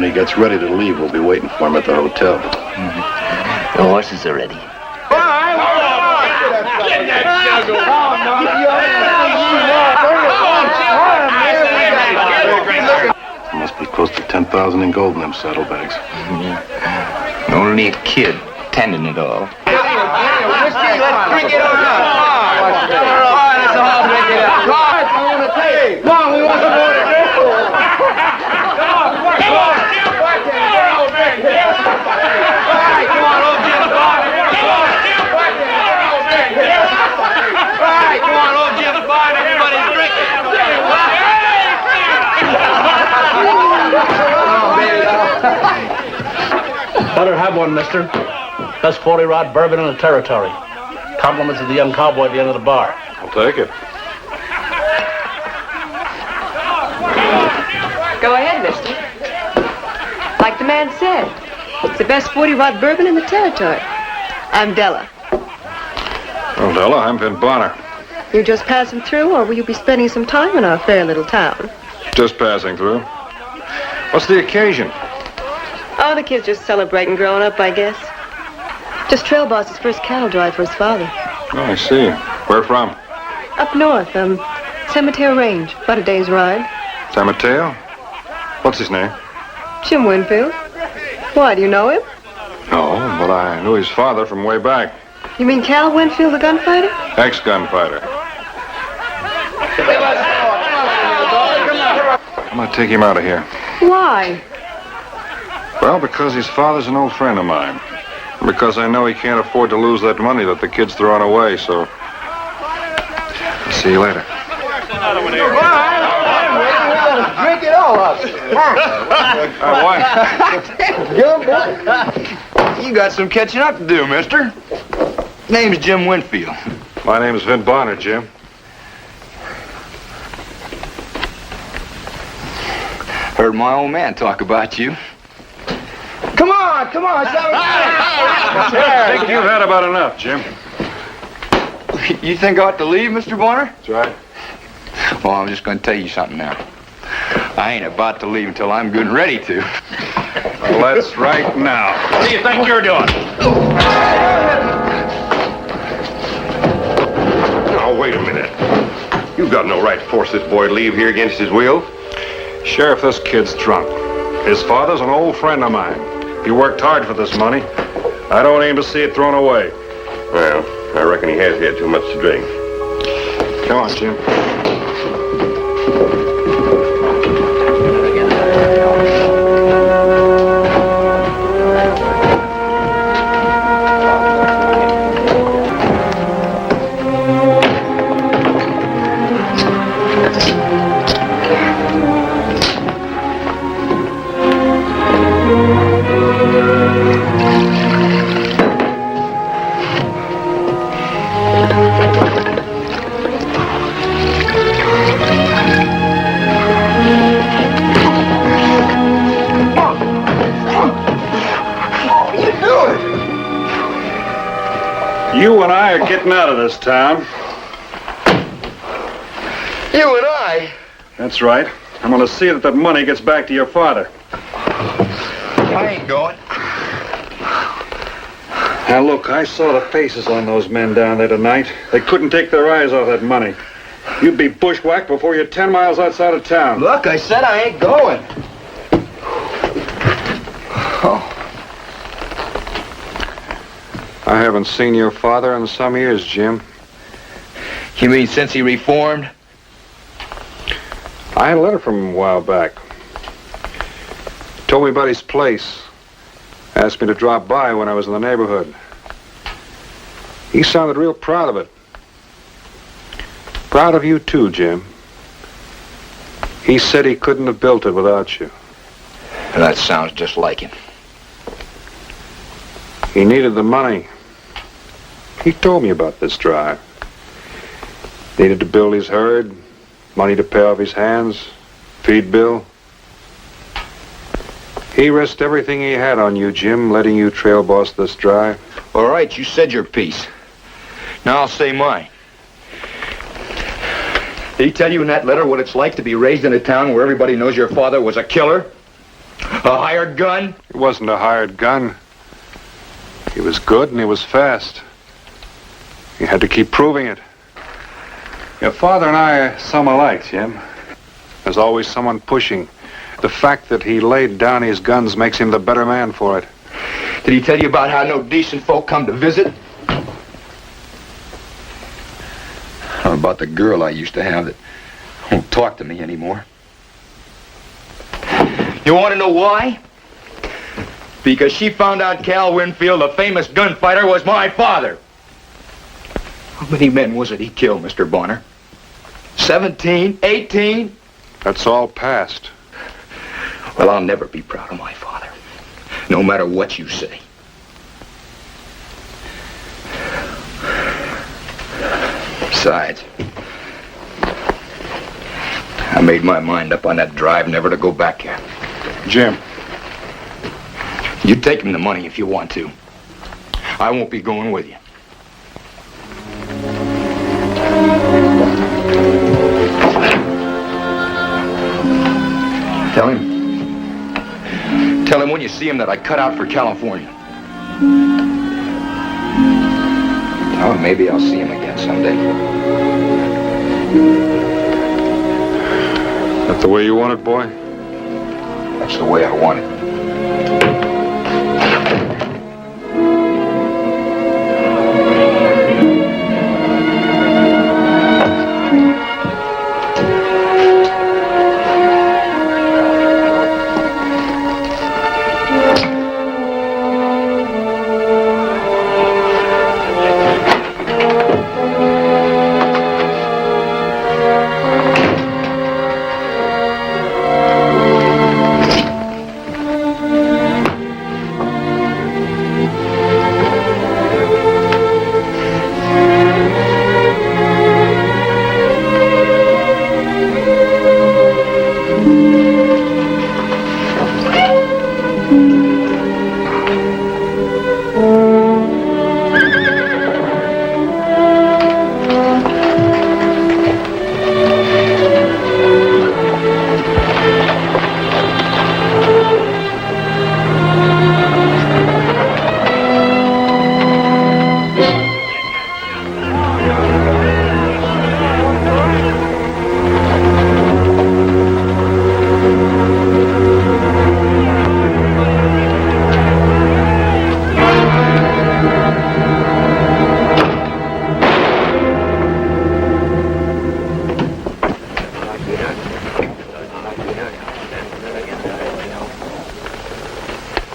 When he gets ready to leave, we'll be waiting for him at the hotel. The horses are ready. There must be close to 10,000 in gold in them saddlebags. Yeah. Only a kid tending it all. Let's drink it on up. Let's all drink it up. I want to take. Come on, we want some more to drink. Come on, old Jim Bonner. All right, come on, old Jim Bonner. Everybody's drinking. Let her have one, mister. Best 40-rod bourbon in the territory. Compliments of the young cowboy at the end of the bar. I'll take it. Go ahead, mister. Like the man said, it's the best 40-rod bourbon in the territory. I'm Della. Well, Della, I'm Vin Bonner. You just passing through, or will you be spending some time in our fair little town? Just passing through. What's the occasion? Oh, the kid's just celebrating growing up, I guess. Just trail boss's first cattle drive for his father. Oh, I see. Where from? Up north, San Mateo Range. About a day's ride. San Mateo? What's his name? Jim Winfield. Why, do you know him? No, but I knew his father from way back. You mean Cal Winfield, the gunfighter? Ex-gunfighter. I'm gonna take him out of here. Why? Well, because his father's an old friend of mine. And because I know he can't afford to lose that money that the kid's throwing away, so... I'll see you later. Drink it all up. You got some catching up to do, mister. Name's Jim Winfield. My name's Vin Bonner, Jim. Heard my old man talk about you. Come on. I think you've had about enough, Jim. You think I ought to leave, Mr. Bonner? That's right. Well, I'm just going to tell you something now. I ain't about to leave until I'm good and ready to. Well, that's right now. What do you think you're doing? Now, wait a minute. You've got no right to force this boy to leave here against his will. Sheriff, this kid's drunk. His father's an old friend of mine. He worked hard for this money. I don't aim to see it thrown away. Well, I reckon he has had too much to drink. Come on, Jim. You and I are getting out of this town. You and I? That's right. I'm going to see that money gets back to your father. I ain't going. Now, look, I saw the faces on those men down there tonight. They couldn't take their eyes off that money. You'd be bushwhacked before you're 10 miles outside of town. Look, I said I ain't going. I haven't seen your father in some years, Jim. You mean since he reformed? I had a letter from him a while back. Told me about his place. Asked me to drop by when I was in the neighborhood. He sounded real proud of it. Proud of you too, Jim. He said he couldn't have built it without you. That sounds just like him. He needed the money. He told me about this drive. Needed to build his herd, money to pay off his hands, feed Bill. He risked everything he had on you, Jim, letting you trail boss this drive. All right, you said your piece. Now I'll say mine. Did he tell you in that letter what it's like to be raised in a town where everybody knows your father was a killer? A hired gun? He wasn't a hired gun. He was good and he was fast. He had to keep proving it. Your father and I are some alike, Jim. There's always someone pushing. The fact that he laid down his guns makes him the better man for it. Did he tell you about how no decent folk come to visit? How about the girl I used to have that won't talk to me anymore? You want to know why? Because she found out Cal Winfield, the famous gunfighter, was my father. How many men was it he killed, Mr. Bonner? 17? 18? That's all past. Well, I'll never be proud of my father, no matter what you say. Besides, I made my mind up on that drive never to go back here. Jim. You take him the money if you want to. I won't be going with you. Tell him when you see him that I cut out for California. Oh, maybe I'll see him again someday. That the way you want it, boy? That's the way I want it.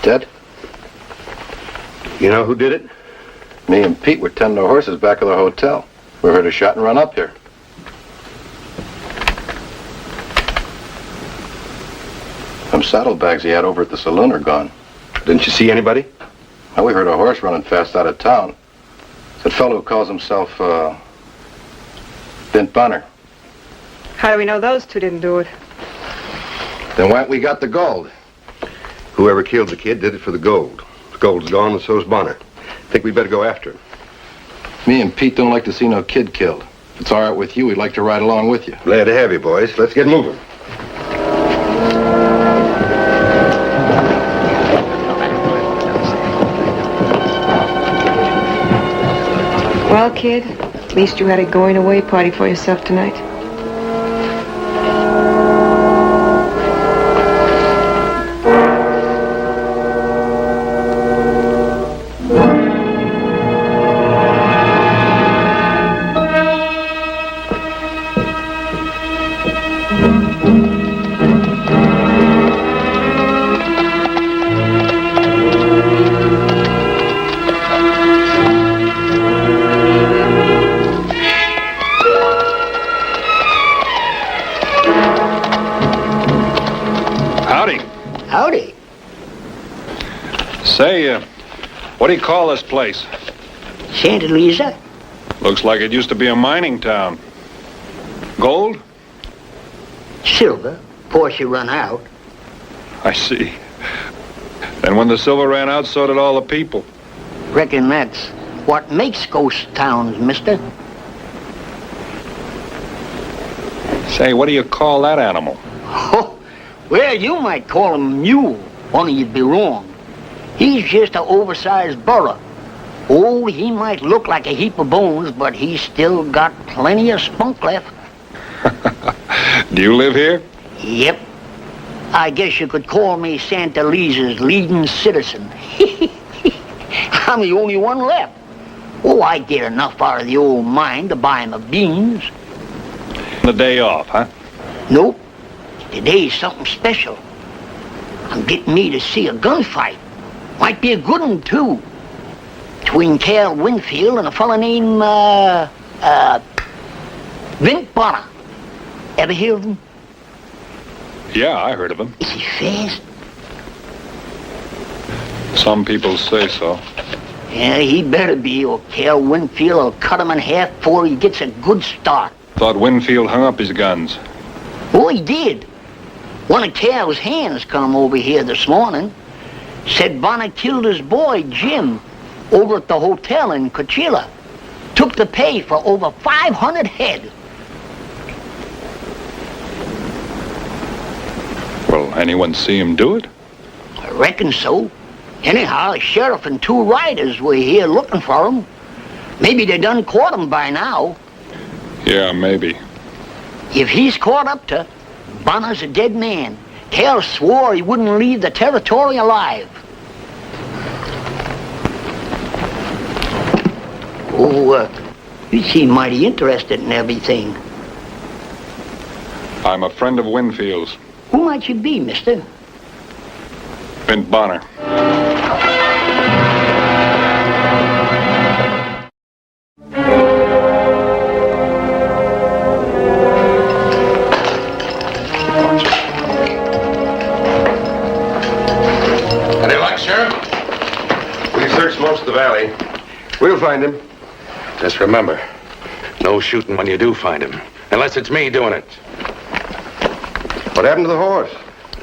Ted? You know who did it? Me and Pete were tending our horses back at the hotel. We heard a shot and run up here. Them saddlebags he had over at the saloon are gone. Didn't you see anybody? Well, we heard a horse running fast out of town. That fellow who calls himself, Bint Bonner. How do we know those two didn't do it? Then why ain't we got the gold? Whoever killed the kid did it for the gold. The gold's gone and so's Bonner. Think we better go after him. Me and Pete don't like to see no kid killed. If it's all right with you, we'd like to ride along with you. Glad to have you, boys. Let's get moving. Well, kid, at least you had a going-away party for yourself tonight. Say, what do you call this place? Santa Lisa? Looks like it used to be a mining town. Gold? Silver. Portia run out. I see. And when the silver ran out, so did all the people. Reckon that's what makes ghost towns, mister. Say, what do you call that animal? Oh, well, you might call him mule. Only you'd be wrong. He's just an oversized burro. Oh, he might look like a heap of bones, but he's still got plenty of spunk left. Do you live here? Yep. I guess you could call me Santa Lisa's leading citizen. I'm the only one left. Oh, I get enough out of the old mine to buy him a beans. The day off, huh? Nope. Today's something special. I'm getting me to see a gunfight. Might be a good one, too. Between Cal Winfield and a fella named, Vink Bonner. Ever hear of him? Yeah, I heard of him. Is he fast? Some people say so. Yeah, he better be, or Cal Winfield will cut him in half before he gets a good start. Thought Winfield hung up his guns. Oh, he did. One of Cal's hands come over here this morning. Said Bonner killed his boy, Jim, over at the hotel in Coachella. Took the pay for over 500 head. Well, anyone see him do it? I reckon so. Anyhow, a sheriff and 2 riders were here looking for him. Maybe they done caught him by now. Yeah, maybe. If he's caught up to, Bonner's a dead man. Cal swore he wouldn't leave the territory alive. Oh, you seem mighty interested in everything. I'm a friend of Winfield's. Who might you be, mister? Vink Bonner. Any luck, Sheriff? We've searched most of the valley. We'll find him. Just remember, no shooting when you do find him. Unless it's me doing it. What happened to the horse?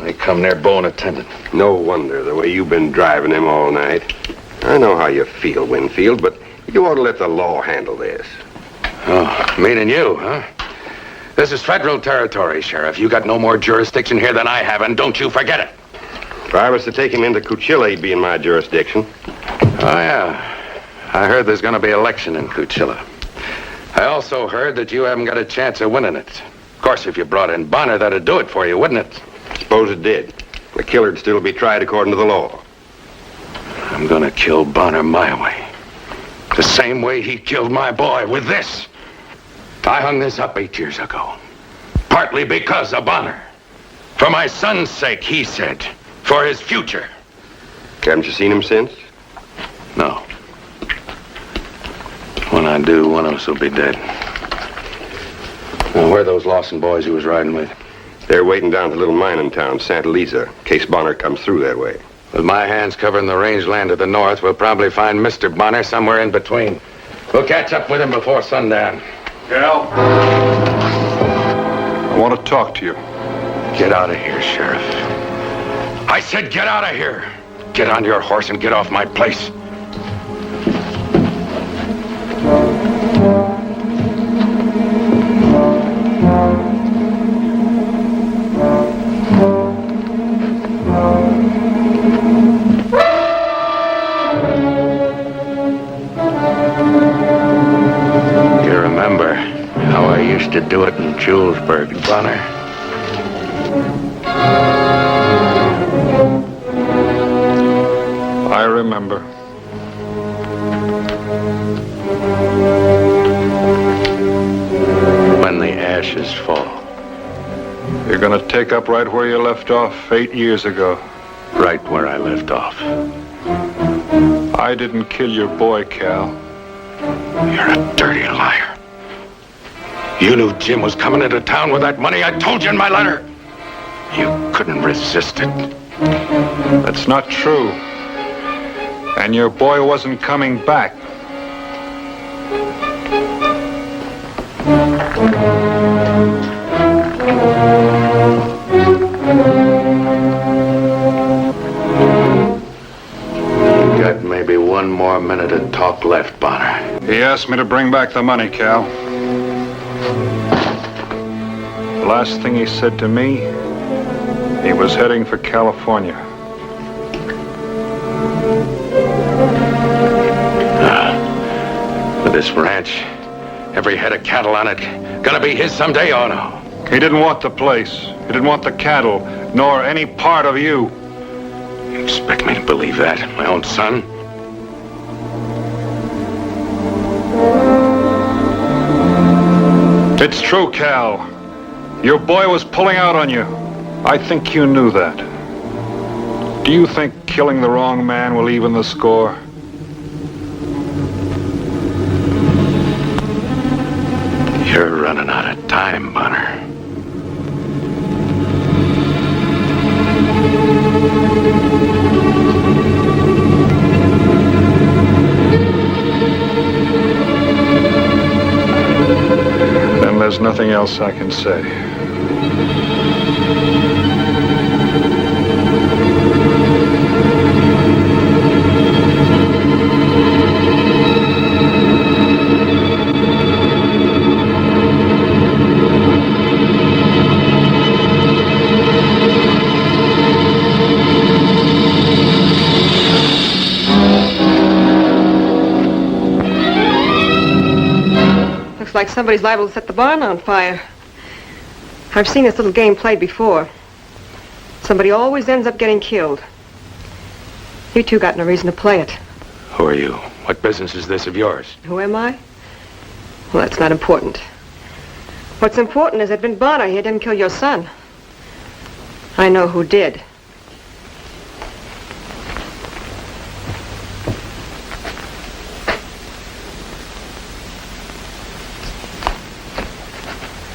They come near bone attendant. No wonder, the way you've been driving him all night. I know how you feel, Winfield, but you ought to let the law handle this. Oh, meaning you, huh? This is federal territory, Sheriff. You got no more jurisdiction here than I have, and don't you forget it. If I was to take him into Coachella, he'd be in my jurisdiction. Oh, yeah. I heard there's going to be an election in Coachella. I also heard that you haven't got a chance of winning it. Of course, if you brought in Bonner, that'd do it for you, wouldn't it? Suppose it did. The killer'd still be tried according to the law. I'm going to kill Bonner my way. The same way he killed my boy, with this. I hung this up 8 years ago. Partly because of Bonner. For my son's sake, he said. For his future. Haven't you seen him since? No. When I do, one of us will be dead. Now, where are those Lawson boys he was riding with? They're waiting down at the little mining town, Santa Lisa, in case Bonner comes through that way. With my hands covering the rangeland to the north, we'll probably find Mr. Bonner somewhere in between. We'll catch up with him before sundown. Cal? I want to talk to you. Get out of here, Sheriff. I said get out of here. Get on your horse and get off my place. You remember how I used to do it in Julesburg, Bonner? I remember. When the ashes fall. You're gonna take up right where you left off 8 years ago. Right where I left off. I didn't kill your boy, Cal. You're a dirty liar. You knew Jim was coming into town with that money I told you in my letter. You couldn't resist it. That's not true. And your boy wasn't coming back. You got maybe one more minute of talk left, Bonner. He asked me to bring back the money, Cal. The last thing he said to me, he was heading for California. With this ranch, every head of cattle on it, gonna be his someday or no? He didn't want the place. He didn't want the cattle, nor any part of you. You expect me to believe that? My own son? It's true, Cal. Your boy was pulling out on you. I think you knew that. Do you think killing the wrong man will even the score? You're running out of time, Bonner. Then there's nothing else I can say. Looks like somebody's liable to set the barn on fire. I've seen this little game played before. Somebody always ends up getting killed. You two got no reason to play it. Who are you? What business is this of yours? Who am I? Well, that's not important. What's important is that Vin Bonner here didn't kill your son. I know who did.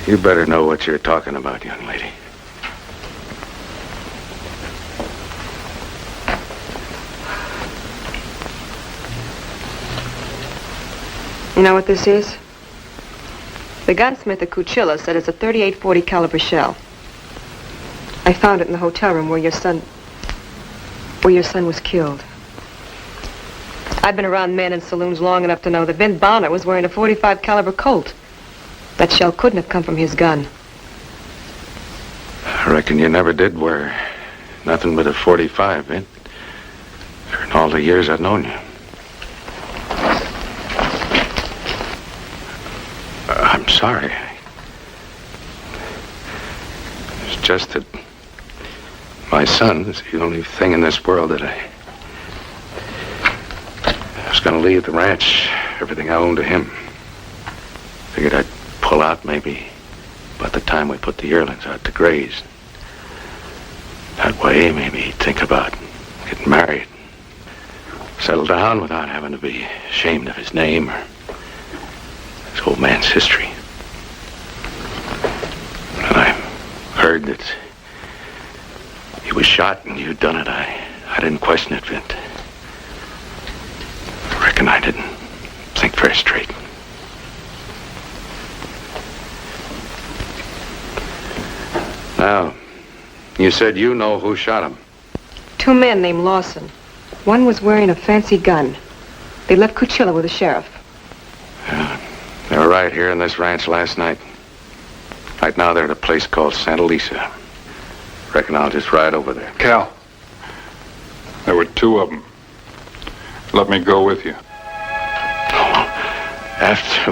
You better know what you're talking about, young lady. You know what this is? The gunsmith at Cuchilla said it's a .38-40 caliber shell. I found it in the hotel room where your son was killed. I've been around men in saloons long enough to know that Vin Bonner was wearing a .45 caliber Colt. That shell couldn't have come from his gun. I reckon you never did wear nothing but a .45, Vin. In all the years I've known you. I'm sorry. It's just that my son is the only thing in this world that I was going to leave the ranch, everything I own to him. Figured I'd pull out maybe by the time we put the yearlings out to graze. That way, maybe he'd think about getting married. Settle down without having to be ashamed of his name or his old man's history. When I heard that he was shot and you'd done it, I didn't question it, Vint. I reckon I didn't think very straight. Now, you said you know who shot him. Two men named Lawson. One was wearing a fancy gun. They left Cuchilla with the sheriff. Yeah, they were right here in this ranch last night. Right now they're at a place called Santa Lisa. Reckon I'll just ride over there. Cal, there were two of them. Let me go with you. Have to.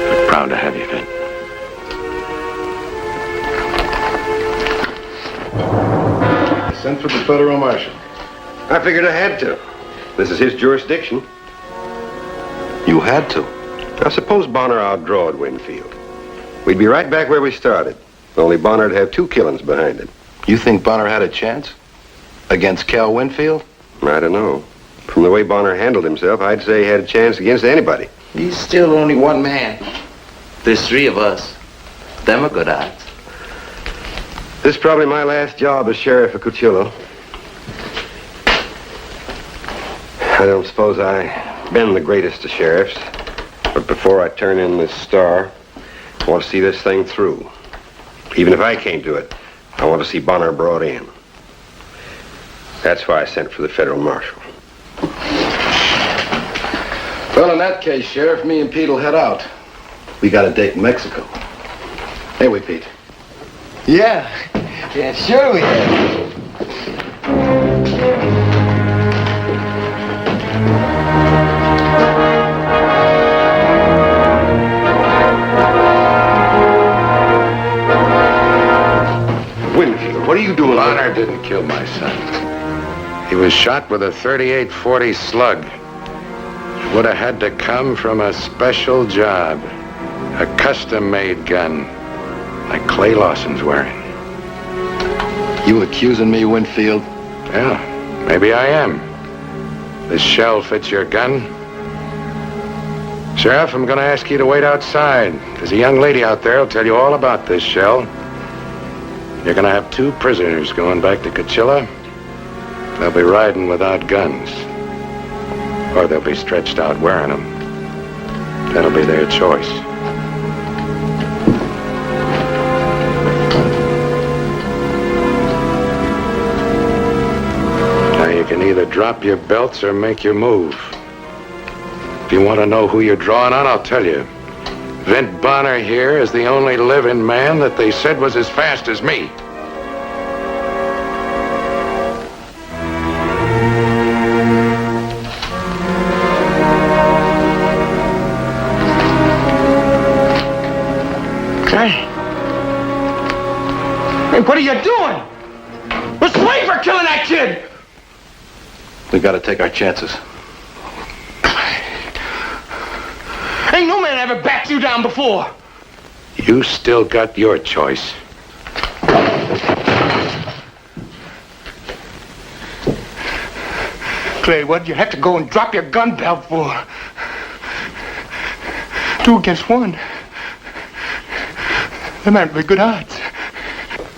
I'm proud to have you, Vin. Sent for the federal marshal. I figured I had to. This is his jurisdiction. You had to. Now, suppose Bonner outdrawed Winfield. We'd be right back where we started. Only Bonner'd have two killings behind him. You think Bonner had a chance? Against Cal Winfield? I don't know. From the way Bonner handled himself, I'd say he had a chance against anybody. He's still only one man. There's three of us. Them are good odds. This is probably my last job as sheriff of Cuchilla. I don't suppose I've been the greatest of sheriffs, but before I turn in this star, I want to see this thing through. Even if I can't do it, I want to see Bonner brought in. That's why I sent for the federal marshal. Well, in that case, Sheriff, me and Pete will head out. We got a date in Mexico. Hey, we, Pete. Yeah, sure we have. What are you doing? Bonner didn't kill my son. He was shot with a 38-40 slug. It would have had to come from a special job. A custom-made gun, like Clay Lawson's wearing. You accusing me, Winfield? Yeah, maybe I am. This shell fits your gun? Sheriff, I'm going to ask you to wait outside. There's a young lady out there who'll tell you all about this shell. You're going to have 2 prisoners going back to Coachella. They'll be riding without guns. Or they'll be stretched out wearing them. That'll be their choice. Now you can either drop your belts or make your move. If you want to know who you're drawing on, I'll tell you. Vint Bonner here is the only living man that they said was as fast as me. Hey, what are you doing? What's wait for killing that kid? We gotta take our chances. Ain't no man ever backed you down before. You still got your choice. Clay, what'd you have to go and drop your gun belt for? 2 against 1. That might be good odds.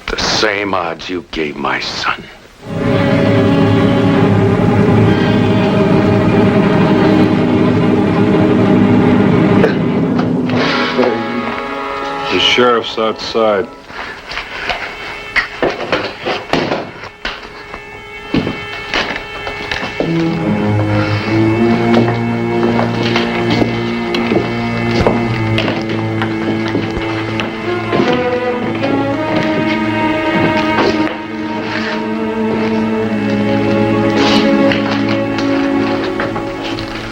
The same odds you gave my son. The sheriff's outside.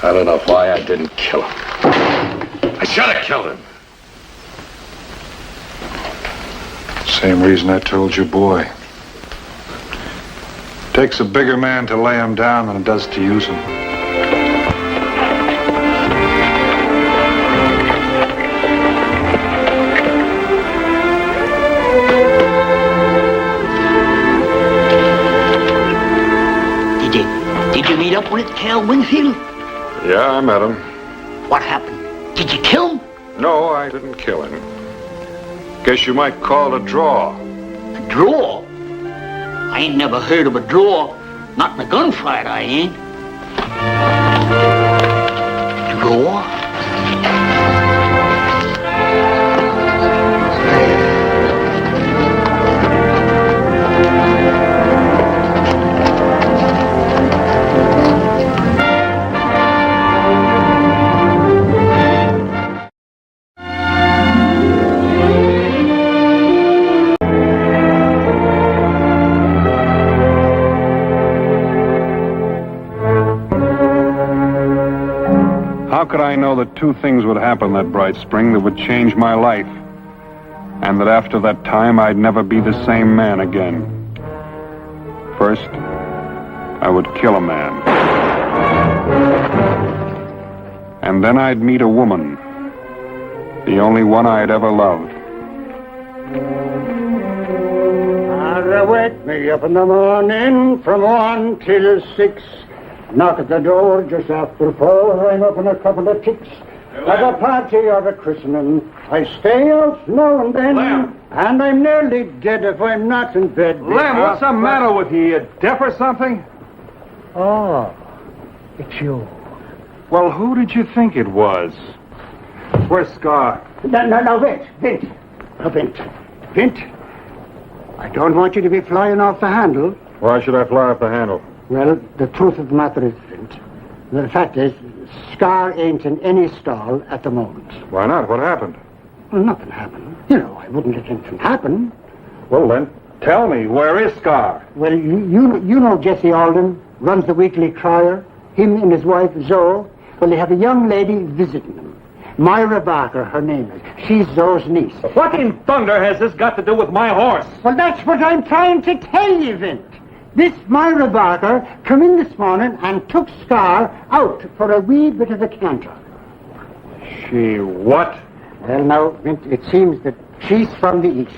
I don't know why I didn't kill him. I should have killed him. Same reason I told your boy. Takes a bigger man to lay him down than it does to use him. Did you meet up with Cal Winfield? Yeah, I met him. What happened? Did you kill him? No, I didn't kill him. Guess you might call it a draw. A draw? I ain't never heard of a draw. Not in a gunfight, I ain't. Draw? How could I know that 2 things would happen that bright spring that would change my life? And that after that time, I'd never be the same man again. First, I would kill a man. And then I'd meet a woman. The only one I'd ever loved. Wake me up in the morning from 1 till 6. Knock at the door just after 4. I'm up in a couple of ticks. At a party or a christening, I stay out now and then. Lem. And I'm nearly dead if I'm not in bed. Lem, what's the matter with you? You deaf or something? Oh, it's you. Well, who did you think it was? Where's Scar? No, Vint. Vint. I don't want you to be flying off the handle. Why should I fly off the handle? Well, the truth of the matter is, Vint, the fact is, Scar ain't in any stall at the moment. Why not? What happened? Well, nothing happened. You know, I wouldn't let anything happen. Well, then, tell me, where is Scar? Well, you know Jesse Alden, runs the Weekly Crier. Him and his wife, Zoe. Well, they have a young lady visiting them. Myra Barker, her name is. She's Zoe's niece. What in thunder has this got to do with my horse? Well, that's what I'm trying to tell you, Vint. This Myra Barker come in this morning and took Scar out for a wee bit of a canter. She what? Well, now, Vint, it seems that she's from the East.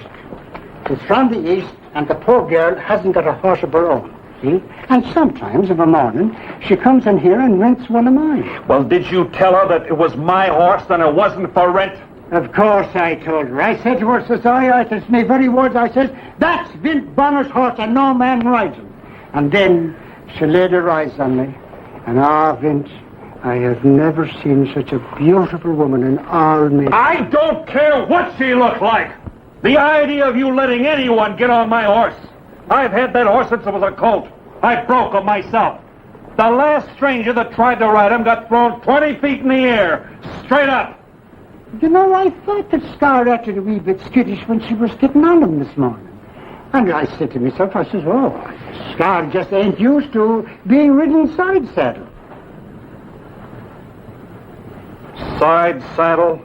She's from the East, and the poor girl hasn't got a horse of her own, see? And sometimes of a morning, she comes in here and rents one of mine. Well, did you tell her that it was my horse and it wasn't for rent? Of course I told her. I said to her, says I says, my very words, I says, that's Vint Bonner's horse and no man rides him. And then she laid her eyes on me. And Vint, I have never seen such a beautiful woman in all me. I don't care what she looked like. The idea of you letting anyone get on my horse. I've had that horse since it was a colt. I broke him myself. The last stranger that tried to ride him got thrown 20 feet in the air. Straight up. You know, I thought that Scar acted a wee bit skittish when she was getting on him this morning. And I said to myself, I says, oh, Scar just ain't used to being ridden side saddle. Side saddle?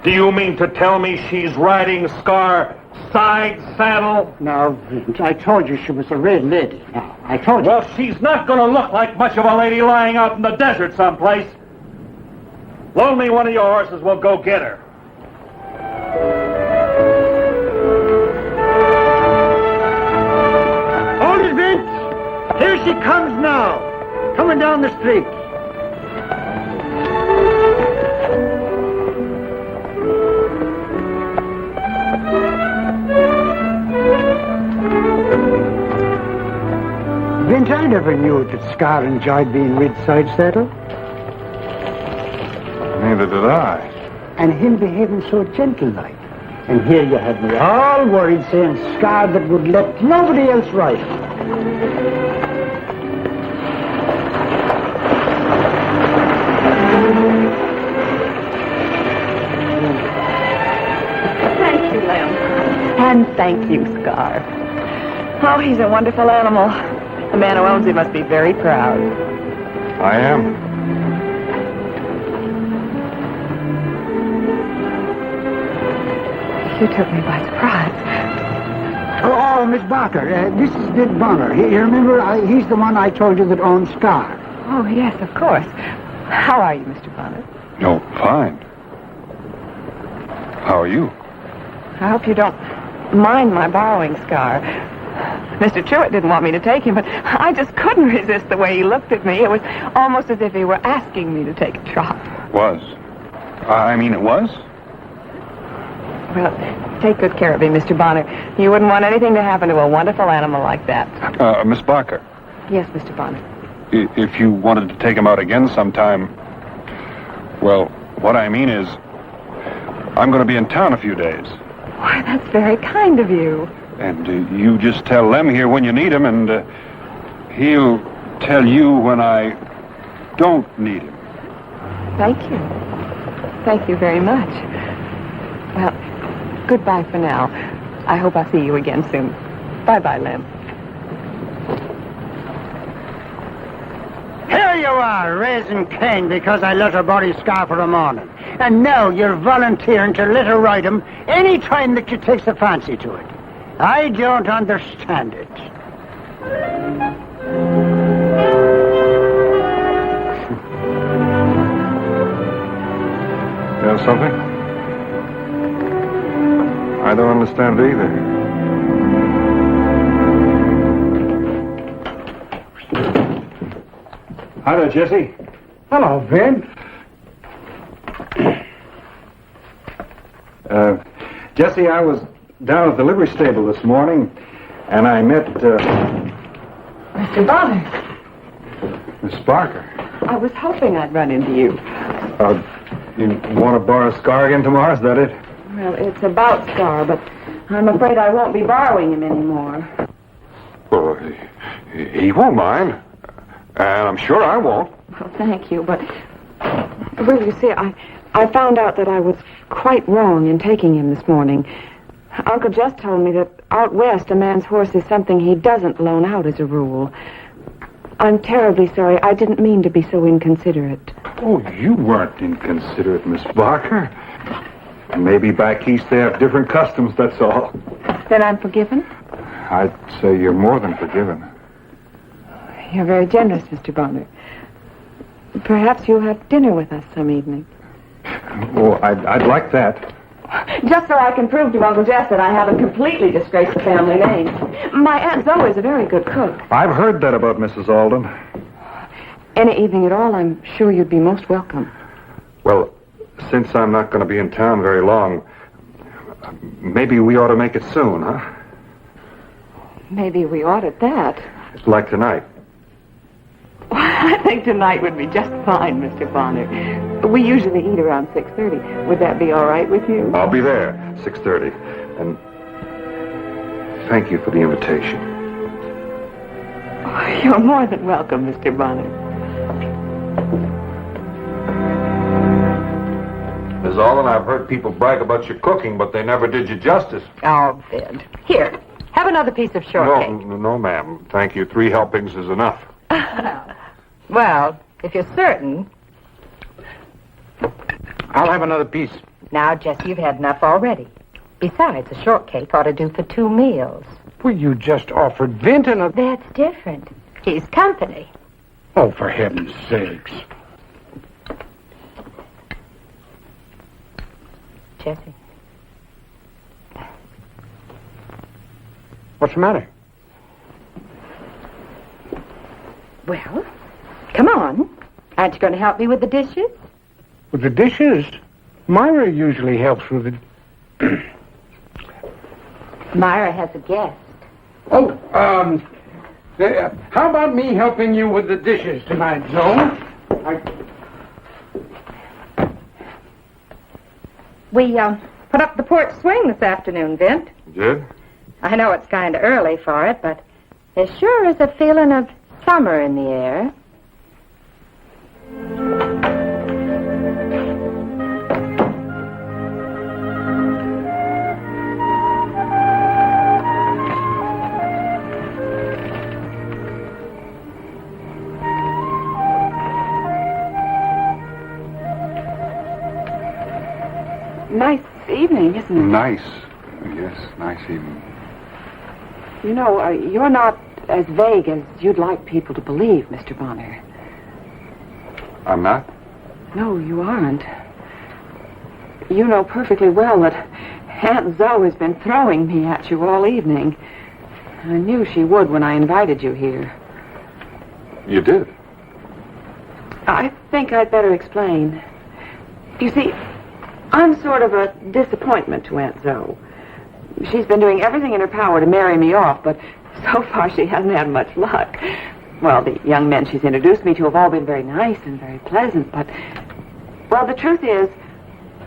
Do you mean to tell me she's riding Scar side saddle? Now, Vint, I told you she was a red lady. Now, I told you. Well, she's not going to look like much of a lady lying out in the desert someplace. Loan me one of your horses, we'll go get her. Hold it, Vint! Here she comes now, coming down the street. Vint, I never knew that Scar enjoyed being rid side saddle. Neither did I. And him behaving so gentle-like. And here you had me all worried saying Scar that would let nobody else ride him. Thank you, Lem. And thank you, Scar. Oh, he's a wonderful animal. The man who owns him must be very proud. I am. You took me by surprise. Oh, Miss Barker, this is Vint Bonner. You remember, he's the one I told you that owns Scar. Oh, yes, of course. How are you, Mr. Bonner? Oh, fine. How are you? I hope you don't mind my borrowing Scar. Mr. Truitt didn't want me to take him, but I just couldn't resist the way he looked at me. It was almost as if he were asking me to take a trot. Was. It was? Well, take good care of him, Mr. Bonner. You wouldn't want anything to happen to a wonderful animal like that. Miss Barker. Yes, Mr. Bonner. If you wanted to take him out again sometime, well, what I mean is, I'm going to be in town a few days. Why, that's very kind of you. And you just tell Lem here when you need him, and he'll tell you when I don't need him. Thank you. Thank you very much. Well, goodbye for now. I hope I'll see you again soon. Bye-bye, Lem. Here you are, raising Cain because I let her borrow Scar for a morning. And now you're volunteering to let her ride him any time that she takes a fancy to it. I don't understand it. You know something? I don't understand it either. Hi there, Jesse. Hello, Vint. Jesse, I was down at the livery stable this morning, and I met, Mr. Bonner. Miss Barker. I was hoping I'd run into you. You want to borrow Scar again tomorrow, is that it? Well, it's about Scar, but I'm afraid I won't be borrowing him anymore. Well, he won't mind. And I'm sure I won't. Well, thank you, but... Well, you see, I found out that I was quite wrong in taking him this morning. Uncle just told me that out west, a man's horse is something he doesn't loan out as a rule. I'm terribly sorry. I didn't mean to be so inconsiderate. Oh, you weren't inconsiderate, Miss Barker. Maybe back east they have different customs, that's all. Then I'm forgiven? I'd say you're more than forgiven. You're very generous, Mr. Bonner. Perhaps you'll have dinner with us some evening. Oh, I'd like that. Just so I can prove to Uncle Jess that I haven't completely disgraced the family name. My Aunt Zoe is a very good cook. I've heard that about Mrs. Alden. Any evening at all, I'm sure you'd be most welcome. Well, since I'm not going to be in town very long, maybe we ought to make it soon, huh? Maybe we ought at that. Like tonight. I think tonight would be just fine, Mr. Bonner. We usually eat around 6:30. Would that be all right with you? I'll be there, 6:30. And thank you for the invitation. Oh, you're more than welcome, Mr. Bonner. Miss Alden, I've heard people brag about your cooking, but they never did you justice. Oh, Vid. Here, have another piece of shortcake. No, ma'am. Thank you. 3 helpings is enough. Well, if you're certain. I'll have another piece. Now, Jesse, you've had enough already. Besides, a shortcake ought to do for 2 meals. Well, you just offered Vinton a... That's different. He's company. Oh, for heaven's sakes. Jesse. What's the matter? Well, come on. Aren't you going to help me with the dishes? With the dishes? Myra usually helps with it. Myra has a guest. Oh, how about me helping you with the dishes tonight, Joe? We put up the porch swing this afternoon, Vint. Did? I know it's kind of early for it, but there sure is a feeling of summer in the air. Nice evening, isn't it? Nice. Yes, nice evening. You know, you're not as vague as you'd like people to believe, Mr. Bonner. I'm not? No, you aren't. You know perfectly well that Aunt Zoe has been throwing me at you all evening. I knew she would when I invited you here. You did? I think I'd better explain. You see, I'm sort of a disappointment to Aunt Zoe. She's been doing everything in her power to marry me off, but so far she hasn't had much luck. Well, the young men she's introduced me to have all been very nice and very pleasant, but... Well, the truth is,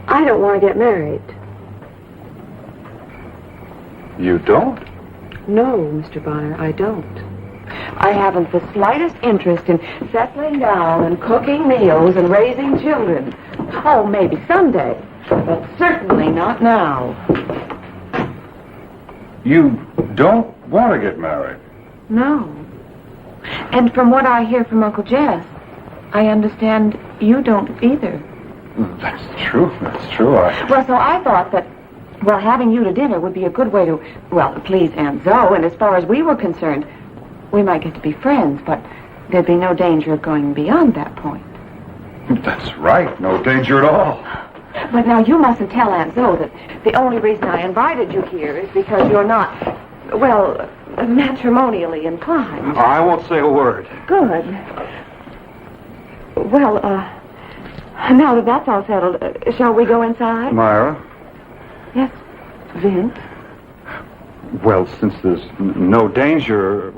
I don't want to get married. You don't? No, Mr. Bonner, I don't. I haven't the slightest interest in settling down and cooking meals and raising children. Oh, maybe someday, but certainly not now. You don't want to get married? No. And from what I hear from Uncle Jess, I understand you don't either. That's true. Well, so I thought that, well, having you to dinner would be a good way to, well, please Aunt Zoe, and as far as we were concerned, we might get to be friends, but there'd be no danger of going beyond that point. That's right. No danger at all. But now you mustn't tell Aunt Zoe that the only reason I invited you here is because you're not, well, matrimonially inclined. I won't say a word. Good. Well, now that that's all settled, shall we go inside? Myra? Yes, Vince? Well, since there's no danger,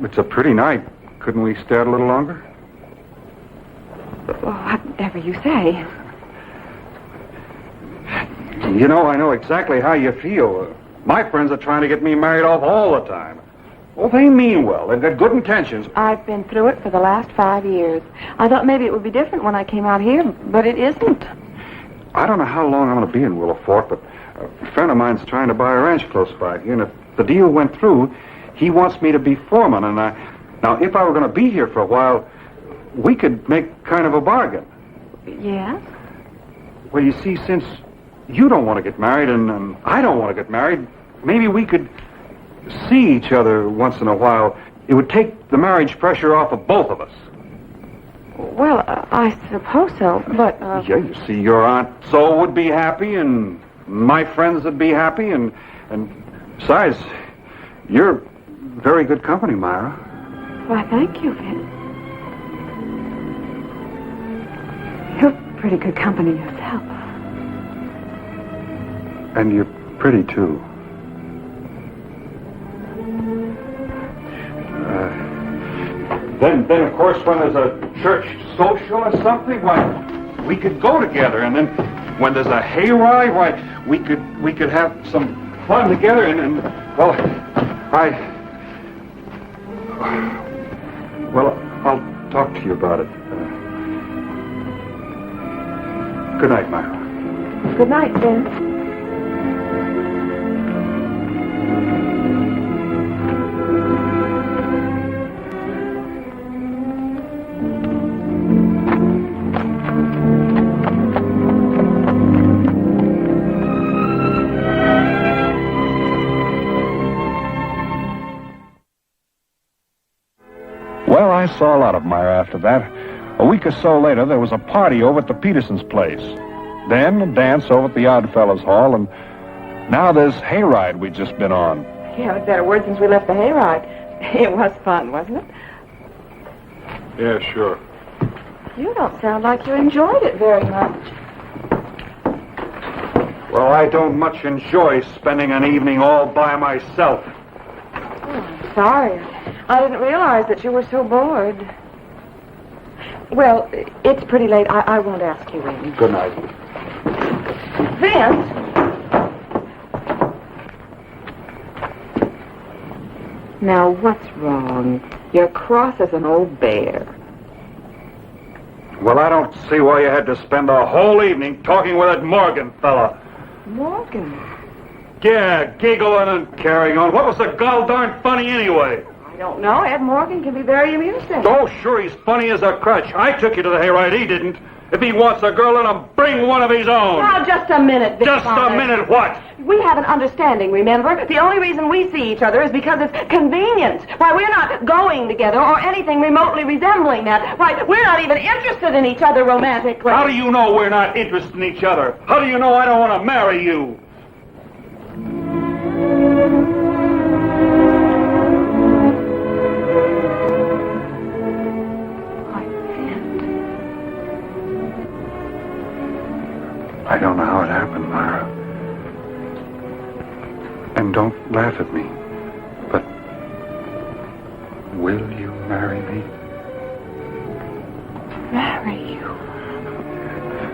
it's a pretty night. Couldn't we stay out a little longer? Whatever you say. You know, I know exactly how you feel. My friends are trying to get me married off all the time. Well, they mean well. They've got good intentions. I've been through it for the last 5 years. I thought maybe it would be different when I came out here, but it isn't. I don't know how long I'm going to be in Willowfort, but a friend of mine's trying to buy a ranch close by here, and if the deal went through, he wants me to be foreman, and Now, if I were going to be here for a while, we could make kind of a bargain. Yes? Well, you see, since you don't want to get married and I don't want to get married, maybe we could see each other once in a while. It would take the marriage pressure off of both of us. Well, I suppose so, but... Yeah, you see, your Aunt So would be happy, and my friends would be happy, and besides, you're very good company, Myra. Why, thank you, Vin. You're pretty good company yourself. And you're pretty, too. Then, of course, when there's a church social or something, why, we could go together. And then when there's a hayride, why, we could have some fun together. And well, I'll talk to you about it. Good night, Myra. Good night, Vin. Well, I saw a lot of Myra after that. A week or so later, there was a party over at the Petersons' place. Then a dance over at the Oddfellows Hall, and now this hayride we've just been on. Yeah, it's been a word since we left the hayride. It was fun, wasn't it? Yeah, sure. You don't sound like you enjoyed it very much. Well, I don't much enjoy spending an evening all by myself. Oh, I'm sorry. I didn't realize that you were so bored. Well, it's pretty late. I won't ask you in. Good night. Vince! Now, what's wrong? You're cross as an old bear. Well, I don't see why you had to spend the whole evening talking with that Morgan fella. Morgan? Yeah, giggling and carrying on. What was so gol darn funny anyway? I don't know. Ed Morgan can be very amusing. Oh, sure, he's funny as a crutch. I took you to the hayride. He didn't. If he wants a girl, let him bring one of his own. Now, just a minute, Vic. Just Father. a minute, what? We have an understanding, remember? The only reason we see each other is because it's convenient. Why, we're not going together or anything remotely resembling that. Why, we're not even interested in each other romantically. How do you know we're not interested in each other? How do you know I don't want to marry you? I don't know how it happened, Myra. And don't laugh at me. But will you marry me? Marry you?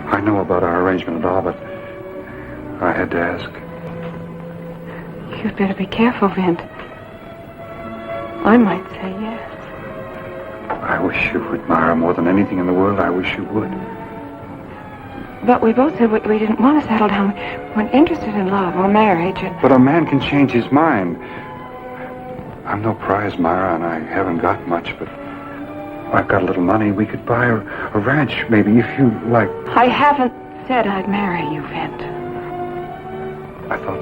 I know about our arrangement and all, but I had to ask. You'd better be careful, Vint. I might say yes. I wish you would, Myra, more than anything in the world. I wish you would. But we both said we didn't want to settle down. We weren't interested in love or marriage. But a man can change his mind. I'm no prize, Myra, and I haven't got much, but I've got a little money. We could buy a ranch, maybe, if you like. I haven't said I'd marry you, Vint. I thought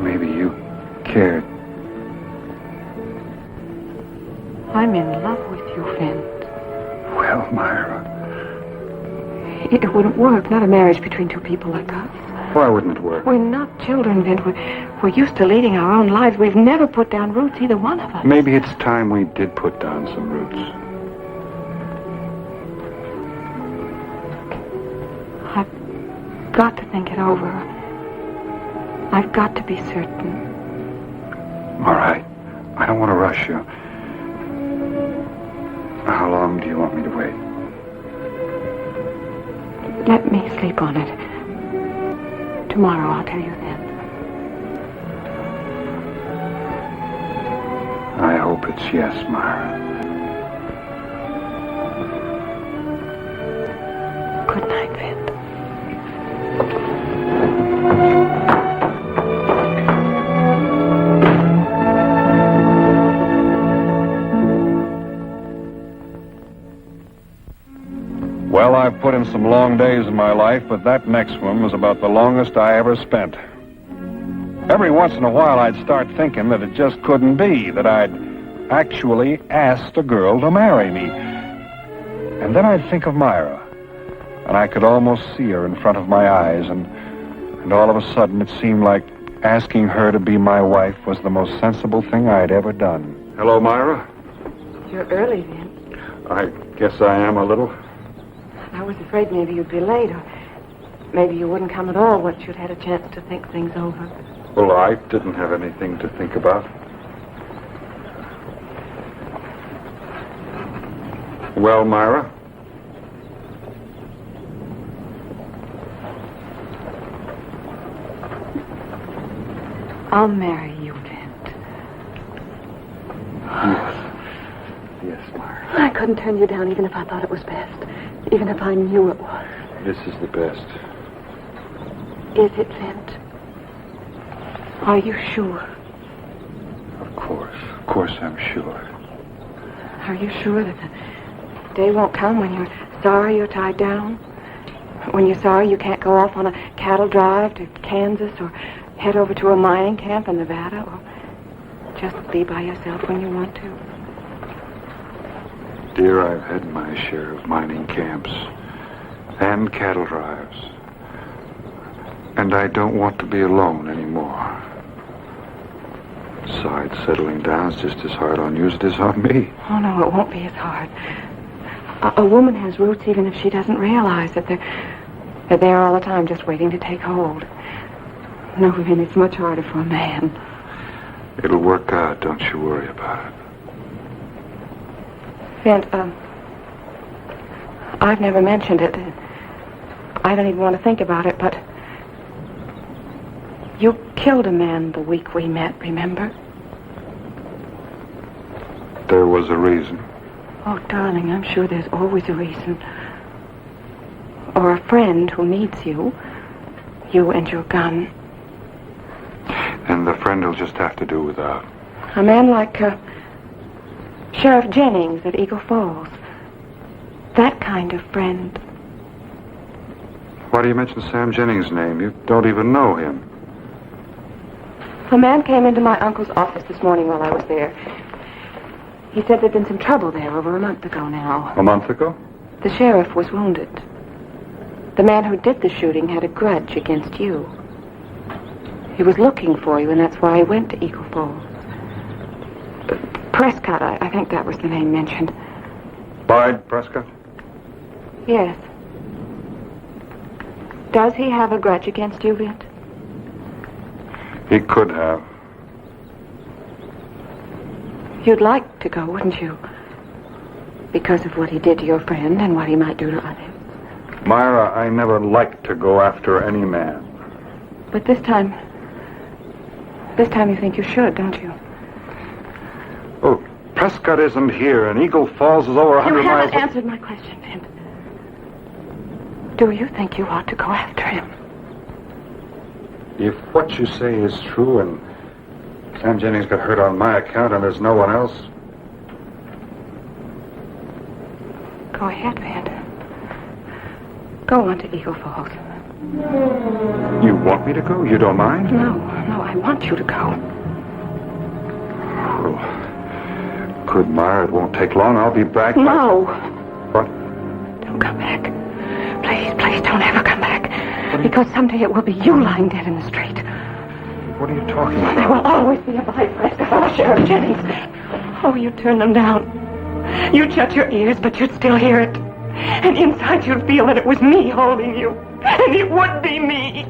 maybe you cared. I'm in love with you, Vint. Well, Myra. It wouldn't work, not a marriage between two people like us. Why wouldn't it work? We're not children, Vint. We're used to leading our own lives. We've never put down roots, either one of us. Maybe it's time we did put down some roots. I've got to think it over. I've got to be certain. All right. I don't want to rush you. How long do you want me to wait? Let me sleep on it. Tomorrow I'll tell you then. I hope it's yes, Myra. Good night, Vint. I've put in some long days in my life, but that next one was about the longest I ever spent. Every once in a while, I'd start thinking that it just couldn't be, that I'd actually asked a girl to marry me. And then I'd think of Myra, and I could almost see her in front of my eyes, and all of a sudden it seemed like asking her to be my wife was the most sensible thing I'd ever done. Hello, Myra. You're early, Vince. I guess I am a little. I was afraid maybe you'd be late, or maybe you wouldn't come at all once you'd had a chance to think things over. Well, I didn't have anything to think about. Well, Myra? I'll marry you, Vince. Yes, Myra. I couldn't turn you down even if I thought it was best. Even if I knew it was. This is the best. Is it, Vince? Are you sure? Of course I'm sure. Are you sure that the day won't come when you're sorry you're tied down? When you're sorry you can't go off on a cattle drive to Kansas or head over to a mining camp in Nevada or just be by yourself when you want to? Dear, I've had my share of mining camps and cattle drives. And I don't want to be alone anymore. Besides, settling down is just as hard on you as it is on me. Oh, no, it won't be as hard. A woman has roots even if she doesn't realize that they're there all the time just waiting to take hold. No, Vin, it's much harder for a man. It'll work out, don't you worry about it. Vin, I've never mentioned it. I don't even want to think about it, but you killed a man the week we met, remember? There was a reason. Oh, darling, I'm sure there's always a reason. Or a friend who needs you. You and your gun. And the friend will just have to do without. A man like Sheriff Jennings at Eagle Falls. That kind of friend. Why do you mention Sam Jennings' name? You don't even know him. A man came into my uncle's office this morning while I was there. He said there'd been some trouble there over a month ago now. A month ago? The sheriff was wounded. The man who did the shooting had a grudge against you. He was looking for you, and that's why he went to Eagle Falls. Prescott, I think that was the name mentioned. Bide Prescott? Yes. Does he have a grudge against you, Vint? He could have. You'd like to go, wouldn't you? Because of what he did to your friend and what he might do to others. Myra, I never liked to go after any man. But this time you think you should, don't you? Oh, Prescott isn't here, and Eagle Falls is over 100 miles... You haven't answered my question, Vint. Do you think you ought to go after him? If what you say is true, and Sam Jennings got hurt on my account, and there's no one else... Go ahead, Vint. Go on to Eagle Falls. You want me to go? You don't mind? No, I want you to go. Oh, good, Myra. It won't take long. I'll be back. No. What? Don't come back. Please, don't ever come back. Because someday it will be you lying dead in the street. What are you talking about? There will always be a Bide Prescott or a Sheriff Jennings. Oh, you turned them down. You'd shut your ears, but you'd still hear it. And inside you'd feel that it was me holding you. And it would be me.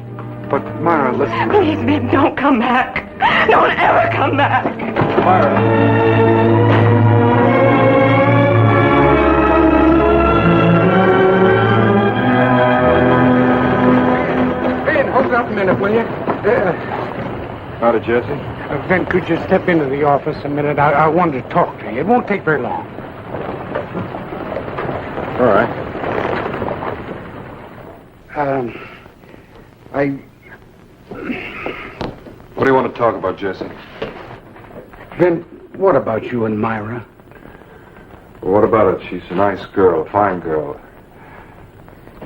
But, Myra, listen. Please, Vin, don't come back. Don't ever come back. Myra. Hold up a minute, will you? Howdy, Jesse. Ben, could you step into the office a minute? I wanted to talk to you. It won't take very long. All right. What do you want to talk about, Jesse? Ben, what about you and Myra? Well, what about it? She's a nice girl, a fine girl.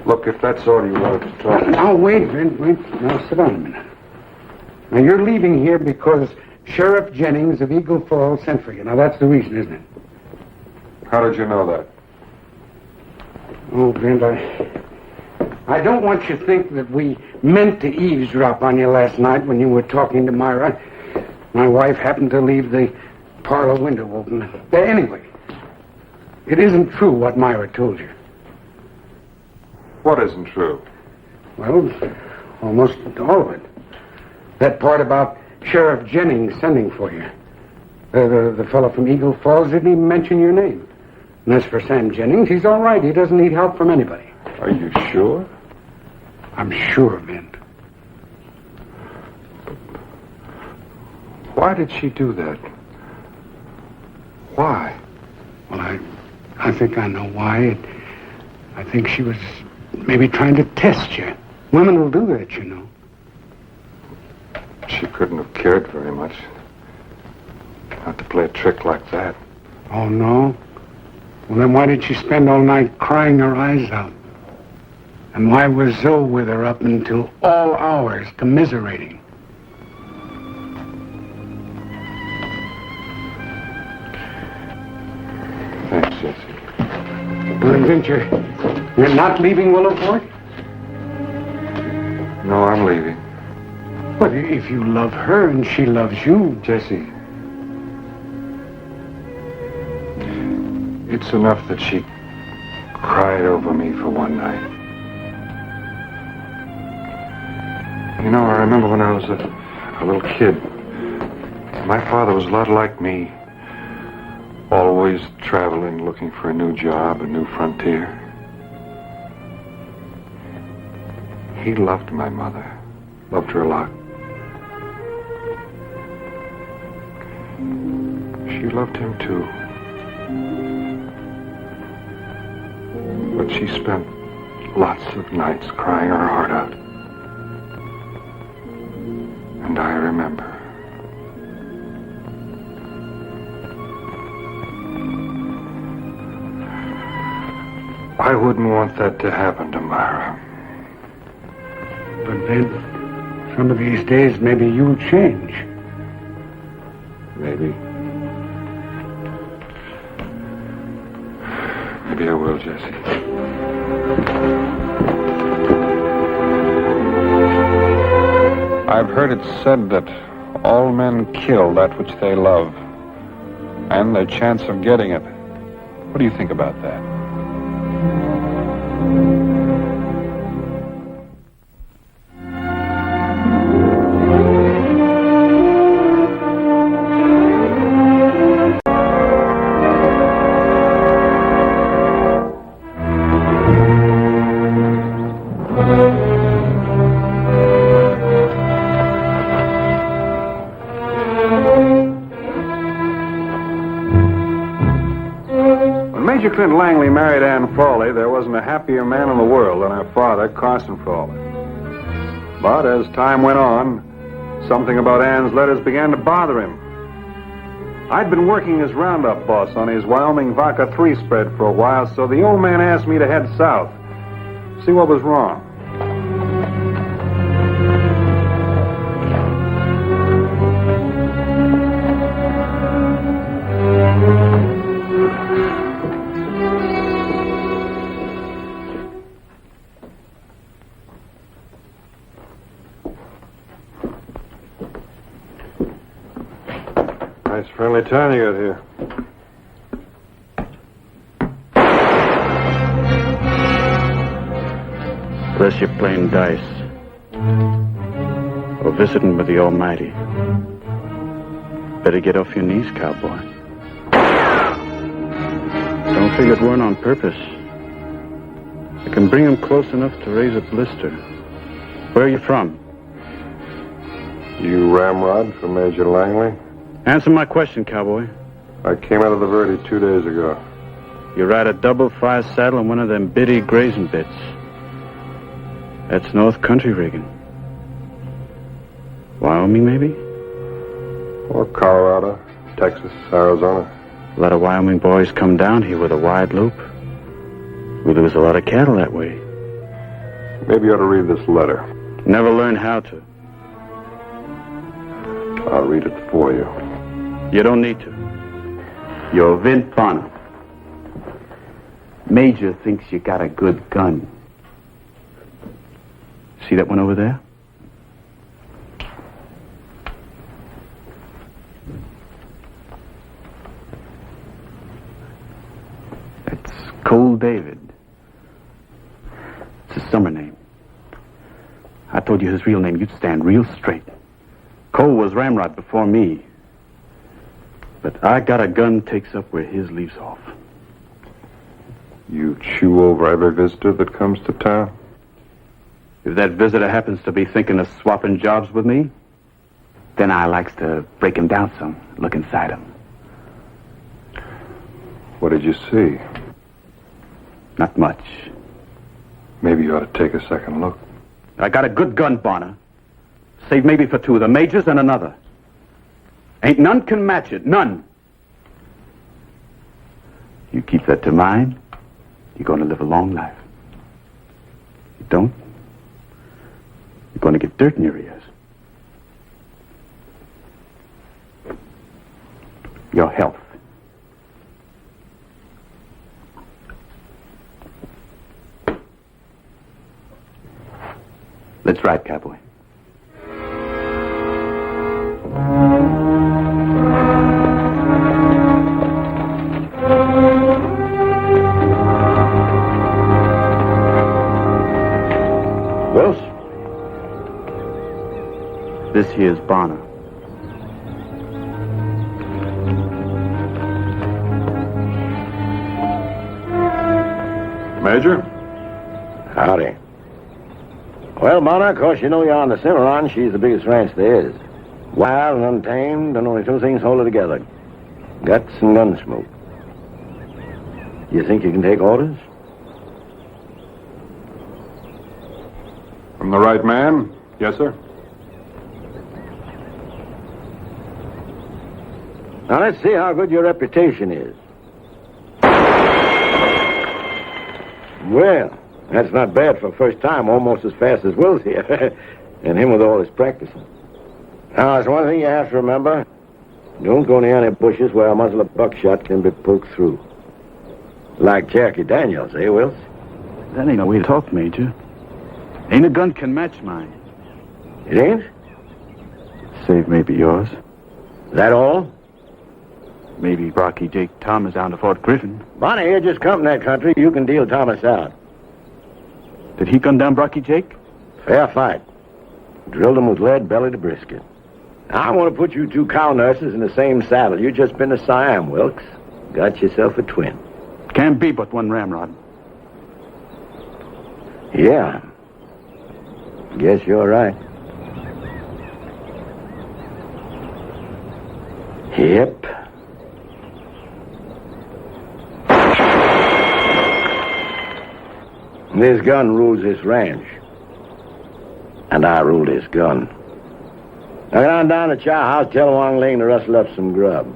Look, if that's all you wanted to talk about. Now, wait. Now, sit down a minute. Now, you're leaving here because Sheriff Jennings of Eagle Falls sent for you. Now, that's the reason, isn't it? How did you know that? Oh, Brent, I don't want you to think that we meant to eavesdrop on you last night when you were talking to Myra. My wife happened to leave the parlor window open. Anyway, it isn't true what Myra told you. What isn't true? Well, almost all of it. That part about Sheriff Jennings sending for you. The fellow from Eagle Falls didn't even mention your name. And as for Sam Jennings, he's all right. He doesn't need help from anybody. Are you sure? I'm sure, Vint. Why did she do that? Why? Well, I think I know why. I think she was maybe trying to test you. Women will do that, you know. She couldn't have cared very much. Not to play a trick like that. Oh, no? Well, then why did she spend all night crying her eyes out? And why was Zoe with her up until all hours, commiserating? Thanks, Jesse. Well, Vint, you're not leaving Willowport? No, I'm leaving. But if you love her and she loves you... Jesse. It's enough that she cried over me for one night. You know, I remember when I was a little kid. My father was a lot like me. Always traveling, looking for a new job, a new frontier. He loved my mother. Loved her a lot. She loved him too. But she spent lots of nights crying her heart out. And I remember. I wouldn't want that to happen to Myra. But then, some of these days, maybe you'll change. Maybe. Maybe I will, Jesse. I've heard it said that all men kill that which they love, and their chance of getting it. What do you think about that? Major Clint Langley married Ann Frawley, there wasn't a happier man in the world than her father, Carson Frawley. But as time went on, something about Ann's letters began to bother him. I'd been working as roundup boss on his Wyoming Vodka 3 spread for a while, so the old man asked me to head south, see what was wrong. Nice friendly town you got here. Unless you're playing dice or visiting with the Almighty. Better get off your knees, cowboy. Don't figure it weren't on purpose. I can bring him close enough to raise a blister. Where are you from? You ramrod for Major Langley? Answer my question, cowboy. I came out of the Verde 2 days ago. You ride a double-fire saddle on one of them bitty grazing bits. That's North Country rigging. Wyoming, maybe? Or Colorado, Texas, Arizona. A lot of Wyoming boys come down here with a wide loop. We lose a lot of cattle that way. Maybe you ought to read this letter. Never learned how to. I'll read it for you. You don't need to. You're Vint Bonner. Major thinks you got a good gun. See that one over there? It's Cole David. It's his summer name. I told you his real name, you'd stand real straight. Cole was Ramrod before me. But I got a gun takes up where his leaves off. You chew over every visitor that comes to town? If that visitor happens to be thinking of swapping jobs with me, then I likes to break him down some, look inside him. What did you see? Not much. Maybe you ought to take a second look. I got a good gun, Bonner. Save maybe for two, the Major's and another. Ain't none can match it, none. You keep that to mind, you're going to live a long life. You don't, you're going to get dirt in your ears. Your health. Let's ride, cowboy. Wills? This here's Bonner. Major? Howdy. Well, Bonner, of course, you know you're on the Cimarron. She's the biggest ranch there is. Wild and untamed, and only two things hold her together. Guts and gun smoke. You think you can take orders? From the right man? Yes, sir. Now, let's see how good your reputation is. Well, that's not bad for first time, almost as fast as Will's here. And him with all his practicing. Now, there's one thing you have to remember. Don't go near any bushes where a muzzle of buckshot can be poked through. Like Cherokee Daniels, eh, Wills? That ain't no way to talk, Major. Ain't a gun can match mine. It ain't? Save maybe yours. That all? Maybe Rocky Jake Thomas down to Fort Griffin. Bonnie here just come from that country. You can deal Thomas out. Did he gun down Rocky Jake? Fair fight. Drilled him with lead belly to brisket. I want to put you two cow nurses in the same saddle. You just been to Siam, Wilkes. Got yourself a twin. Can't be but one ramrod. Yeah. Guess you're right. Yep. This gun rules this ranch. And I rule this gun. Now get on down to Chow House, tell Wang Ling to rustle up some grub.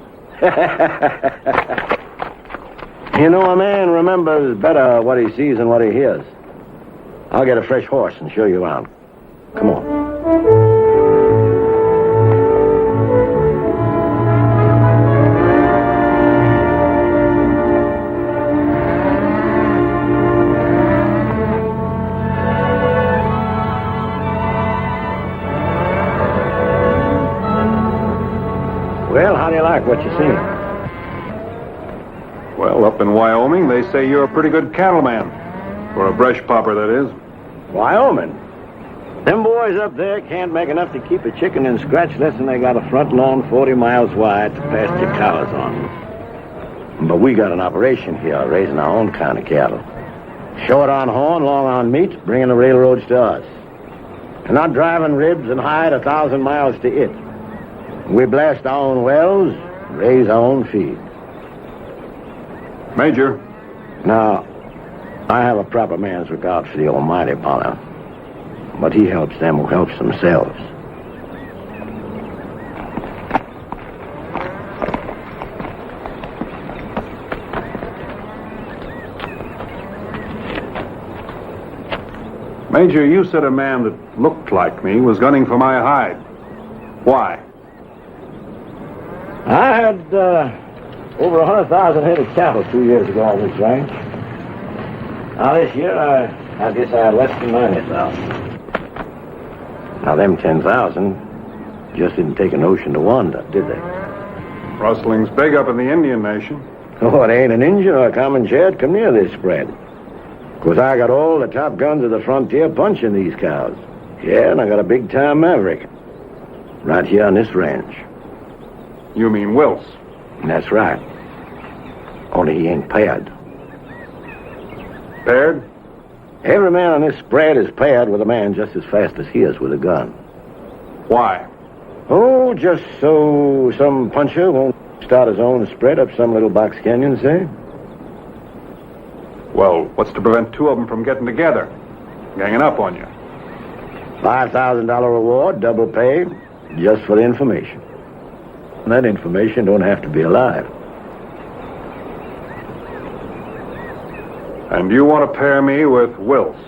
You know, a man remembers better what he sees than what he hears. I'll get a fresh horse and show you around. Come on. Well, how do you like what you seen? Well, up in Wyoming, they say you're a pretty good cattleman. For a brush popper, that is. Wyoming? Them boys up there can't make enough to keep a chicken in scratch less than they got a front lawn 40 miles wide to pasture cows on. But we got an operation here, raising our own kind of cattle. Short on horn, long on meat, bringing the railroads to us. And not driving ribs and hide 1,000 miles to it. We blast our own wells, raise our own feed. Major. Now, I have a proper man's regard for the Almighty, Bonner. But he helps them who helps themselves. Major, you said a man that looked like me was gunning for my hide. Why? I had over 100,000 head of cattle 2 years ago on this ranch. Now this year, I guess I had less than 90,000. Now them 10,000 just didn't take an ocean to wander, did they? Rustling's big up in the Indian Nation. Oh, it ain't an Indian or a common Chad come near this spread. 'Cause I got all the top guns of the frontier punching these cows. Yeah, and I got a big-time maverick. Right here on this ranch. You mean Wills? That's right. Only he ain't paired. Paired? Every man on this spread is paired with a man just as fast as he is with a gun. Why? Oh, just so some puncher won't start his own spread up some little box canyon, say? Well, what's to prevent two of them from getting together? Ganging up on you. $5,000 reward, double pay, just for the information. And that information don't have to be alive. And you want to pair me with Wills?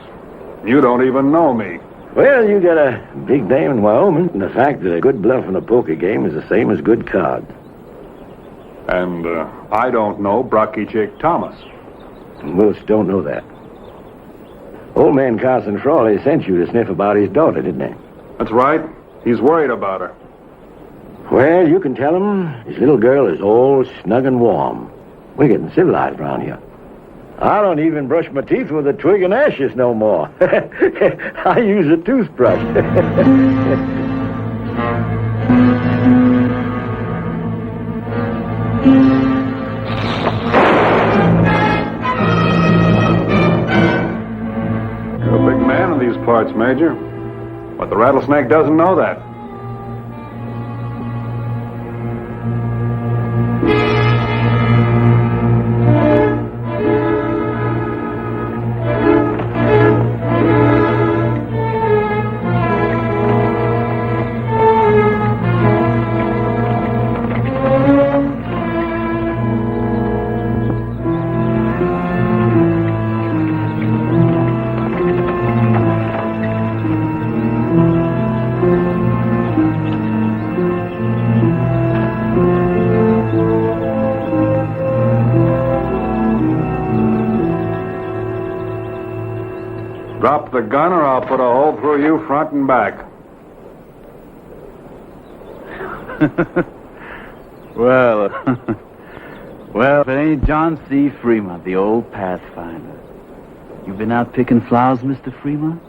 You don't even know me. Well, you got a big name in Wyoming, and the fact that a good bluff in a poker game is the same as good cards. And I don't know Brocky Jake Thomas. Wills don't know that. Old man Carson Frawley sent you to sniff about his daughter, didn't he? That's right. He's worried about her. Well, you can tell him his little girl is all snug and warm. We're getting civilized around here. I don't even brush my teeth with a twig and ashes no more. I use a toothbrush. You're a big man in these parts, Major. But the rattlesnake doesn't know that. Drop the gun or I'll put a hole through you front and back. Well, if it ain't John C. Fremont, the old Pathfinder. You been out picking flowers, Mr. Fremont?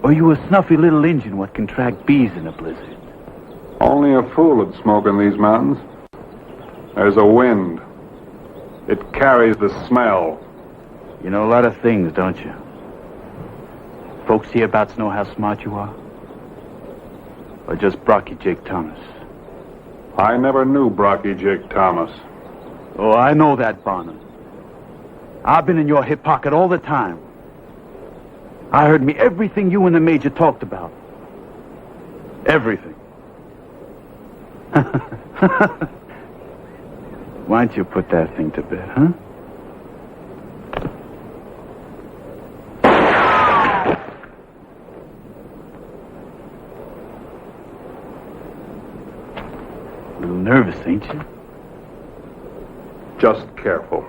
Or you a snuffy little Injun what can track bees in a blizzard? Only a fool would smoke in these mountains. There's a wind. It carries the smell. You know a lot of things, don't you? Folks hereabouts know how smart you are? Or just Brocky Jake Thomas? I never knew Brocky Jake Thomas. Oh, I know that, Bonham. I've been in your hip pocket all the time. I heard me everything you and the Major talked about. Everything. Why don't you put that thing to bed, huh? A little nervous, ain't you? Just careful.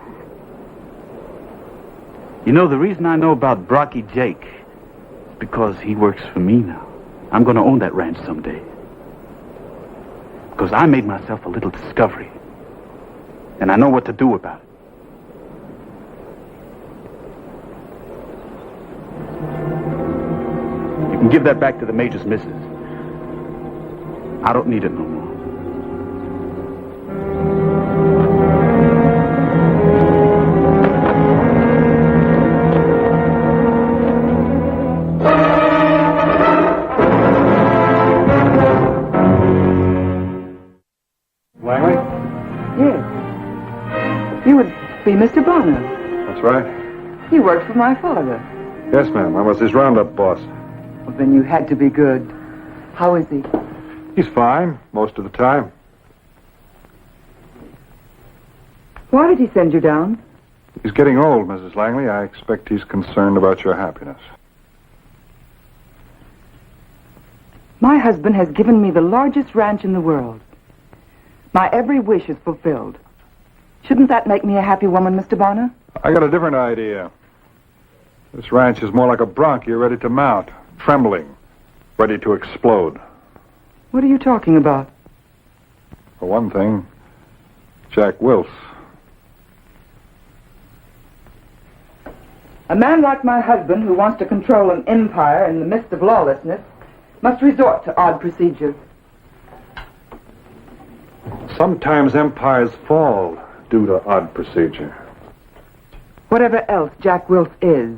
You know, the reason I know about Brocky Jake is because he works for me now. I'm going to own that ranch someday. Because I made myself a little discovery. And I know what to do about it. You can give that back to the Major's missus. I don't need it no more. Be Mr. Bonner. That's right. He worked for my father. Yes, ma'am. I was his roundup boss. Well, then you had to be good. How is he? He's fine, most of the time. Why did he send you down? He's getting old, Mrs. Langley. I expect he's concerned about your happiness. My husband has given me the largest ranch in the world. My every wish is fulfilled. Shouldn't that make me a happy woman, Mr. Bonner? I got a different idea. This ranch is more like a bronc you're ready to mount, trembling, ready to explode. What are you talking about? For one thing, Jack Wills. A man like my husband who wants to control an empire in the midst of lawlessness must resort to odd procedures. Sometimes empires fall due to odd procedure. Whatever else Jack Wills is,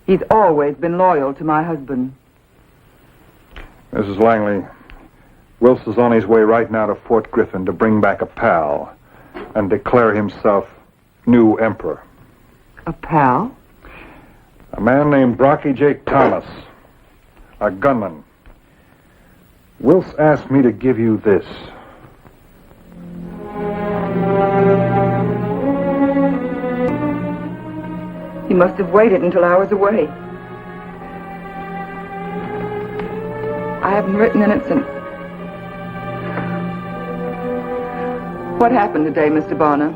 he's always been loyal to my husband. Mrs. Langley, Wills is on his way right now to Fort Griffin to bring back a pal and declare himself new emperor. A pal? A man named Brocky J. Thomas, a gunman. Wills asked me to give you this. He must have waited until I was away. I haven't written in it since. What happened today, Mr. Bonner,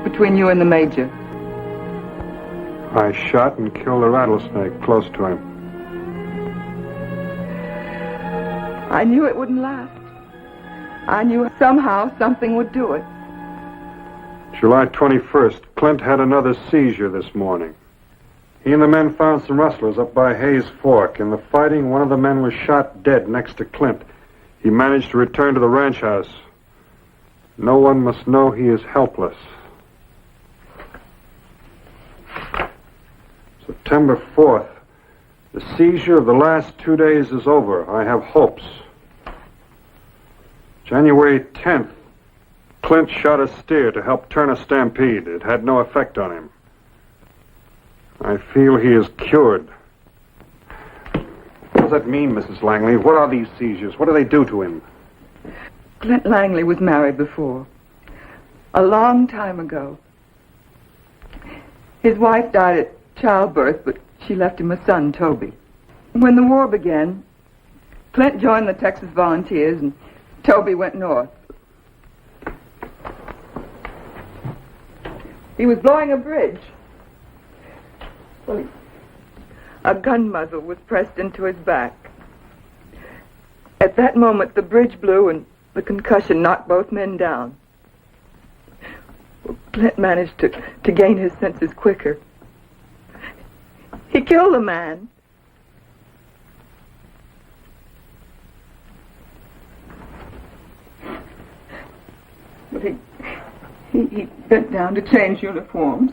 between you and the Major? I shot and killed a rattlesnake close to him. I knew it wouldn't last. I knew somehow something would do it. July 21st, Clint had another seizure this morning. He and the men found some rustlers up by Hayes Fork. In the fighting, one of the men was shot dead next to Clint. He managed to return to the ranch house. No one must know he is helpless. September 4th. The seizure of the last 2 days is over. I have hopes. January 10th. Clint shot a steer to help turn a stampede. It had no effect on him. I feel he is cured. What does that mean, Mrs. Langley? What are these seizures? What do they do to him? Clint Langley was married before. A long time ago. His wife died at childbirth, but she left him a son, Toby. When the war began, Clint joined the Texas Volunteers and Toby went north. He was blowing a bridge. Well, a gun muzzle was pressed into his back. At that moment, the bridge blew and the concussion knocked both men down. Well, Clint managed to gain his senses quicker. He killed a man. But he bent down to change uniforms.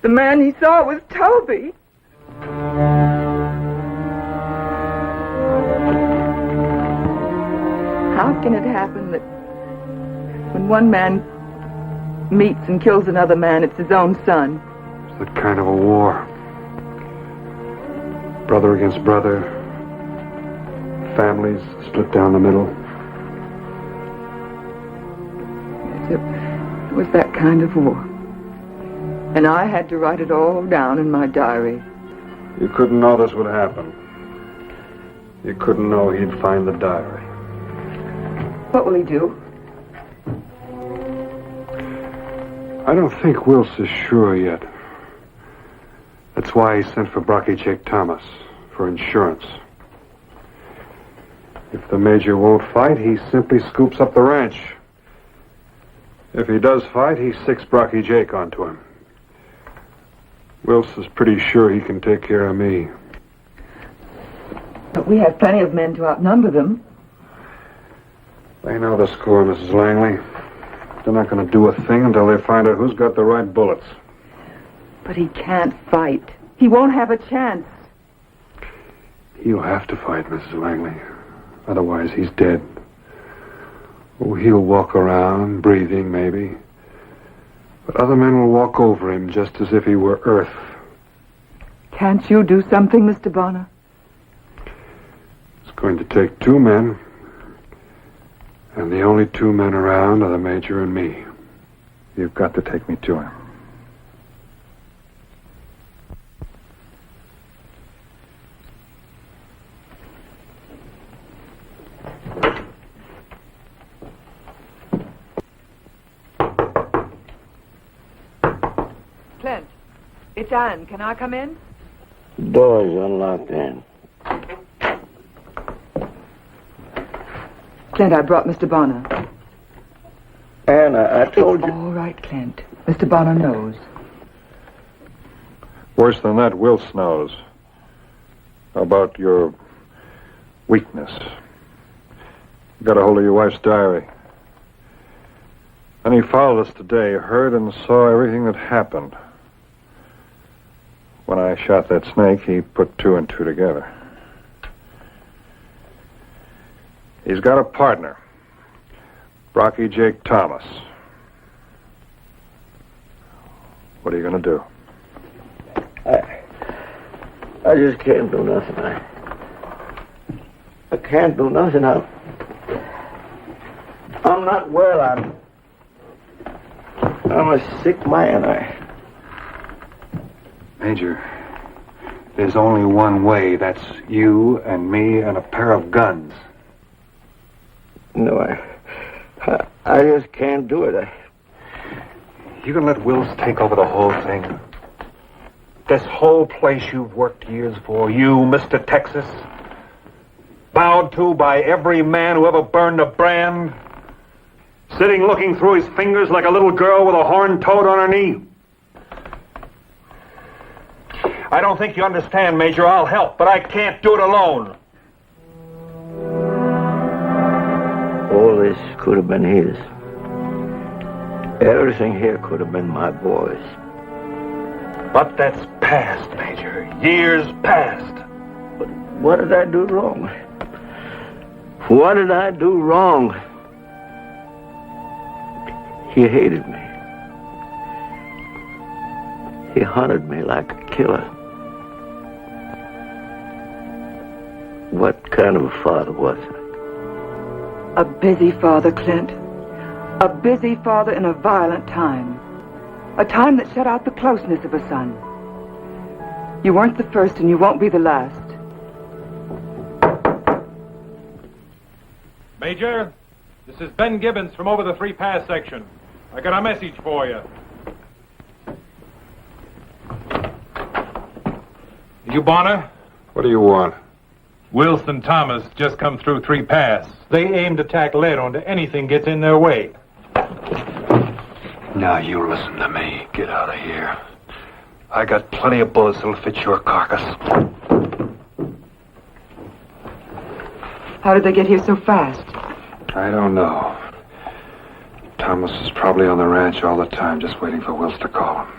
The man he saw was Toby. How can it happen that when one man meets and kills another man, it's his own son? It's that kind of a war. Brother against brother. Families split down the middle. It was that kind of war. And I had to write it all down in my diary. You couldn't know this would happen. You couldn't know he'd find the diary. What will he do? I don't think Wills is sure yet. That's why he sent for Brocky Jake Thomas, for insurance. If the Major won't fight, he simply scoops up the ranch. If he does fight, he sicks Brocky Jake onto him. Wills is pretty sure he can take care of me. But we have plenty of men to outnumber them. They know the score, Mrs. Langley. They're not going to do a thing until they find out who's got the right bullets. But he can't fight. He won't have a chance. He'll have to fight, Mrs. Langley. Otherwise, he's dead. Oh, he'll walk around, breathing, maybe. But other men will walk over him just as if he were earth. Can't you do something, Mr. Bonner? It's going to take 2 men. And the only 2 men around are the Major and me. You've got to take me to him. Clint, it's Anne. Can I come in? The door's unlocked, Ann. Clint, I brought Mr. Bonner. Ann, I told It's you. all right, Clint. Mr. Bonner knows. Worse than that, Wilson knows. About your weakness. You got a hold of your wife's diary. And he followed us today, heard and saw everything that happened. When I shot that snake, he put 2 and 2 together. He's got a partner, Brocky Jake Thomas. What are you going to do? I just can't do nothing. I can't do nothing. I'm not well. I'm a sick man. Major, there's only one way. That's you and me and a pair of guns. No, I just can't do it. You gonna let Wills take over the whole thing? This whole place you've worked years for, you, Mr. Texas? Bowed to by every man who ever burned a brand? Sitting looking through his fingers like a little girl with a horned toad on her knee? I don't think you understand, Major. I'll help, but I can't do it alone. All this could have been his. Everything here could have been my boy's. But that's past, Major. Years past. But what did I do wrong? What did I do wrong? He hated me. He hunted me like a killer. What kind of a father was I? A busy father, Clint. A busy father in a violent time. A time that shut out the closeness of a son. You weren't the first and you won't be the last. Major, this is Ben Gibbons from over the 3 Pass section. I got a message for you. You Bonner? What do you want? Wilson Thomas just come through 3 Pass. They aim to tack lead onto anything gets in their way. Now you listen to me. Get out of here. I got plenty of bullets that'll fit your carcass. How did they get here so fast? I don't know. Thomas is probably on the ranch all the time, just waiting for Wills to call him.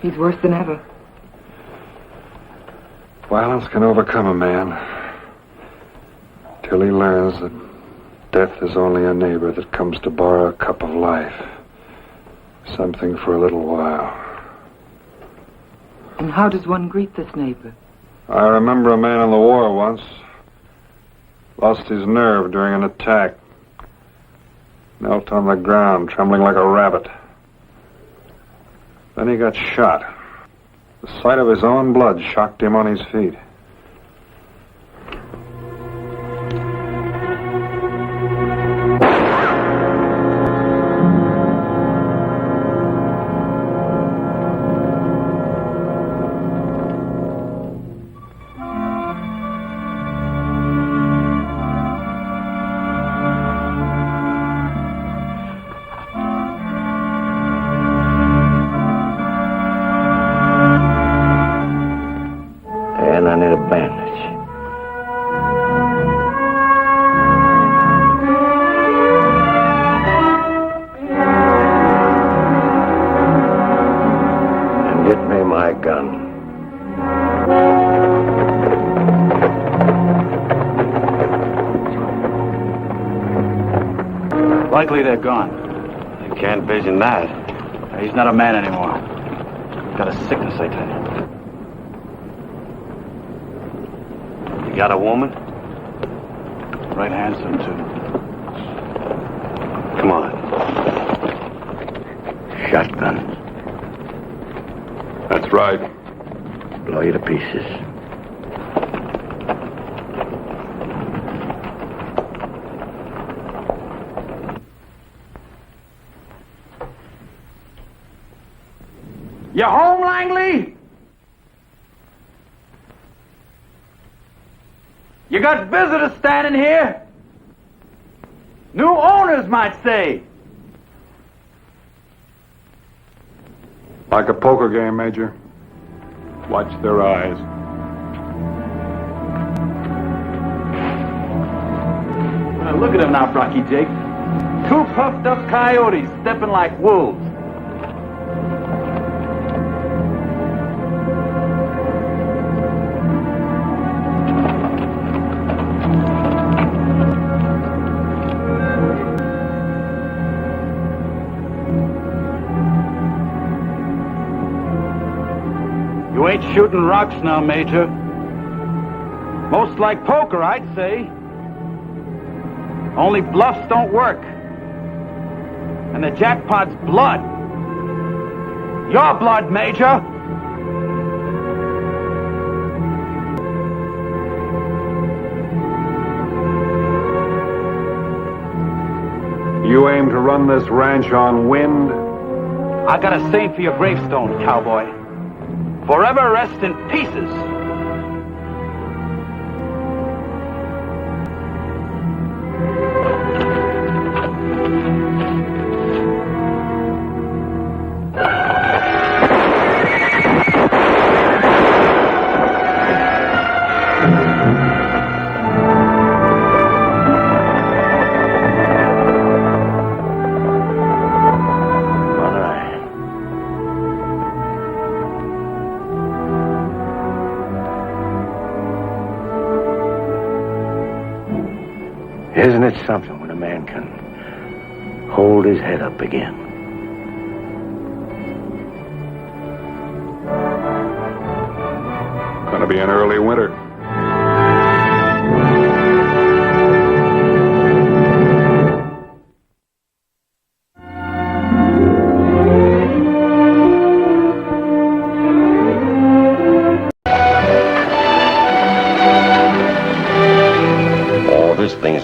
He's worse than ever. Violence can overcome a man till he learns that death is only a neighbor that comes to borrow a cup of life. Something for a little while. And how does one greet this neighbor? I remember a man in the war once. Lost his nerve during an attack. Knelt on the ground, trembling like a rabbit. Then he got shot. The sight of his own blood shocked him on his feet. And I need a bandage. And get me my gun. Likely they're gone. You can't vision that. He's not a man anymore. He's got a sickness, I tell you. You got a woman? Right handsome, too. Come on. Shotguns. That's right. Blow you to pieces. You home, Langley? You got visitors standing here? New owners might say. Like a poker game, Major. Watch their eyes. Look at them now, Brocky Jake. Two puffed up coyotes stepping like wolves. You ain't shooting rocks now, Major. Most like poker, I'd say. Only bluffs don't work. And the jackpot's blood. Your blood, Major. You aim to run this ranch on wind? I got a saying for your gravestone, cowboy. Forever rest in pieces. Isn't it something when a man can hold his head up again? Gonna be an early winter.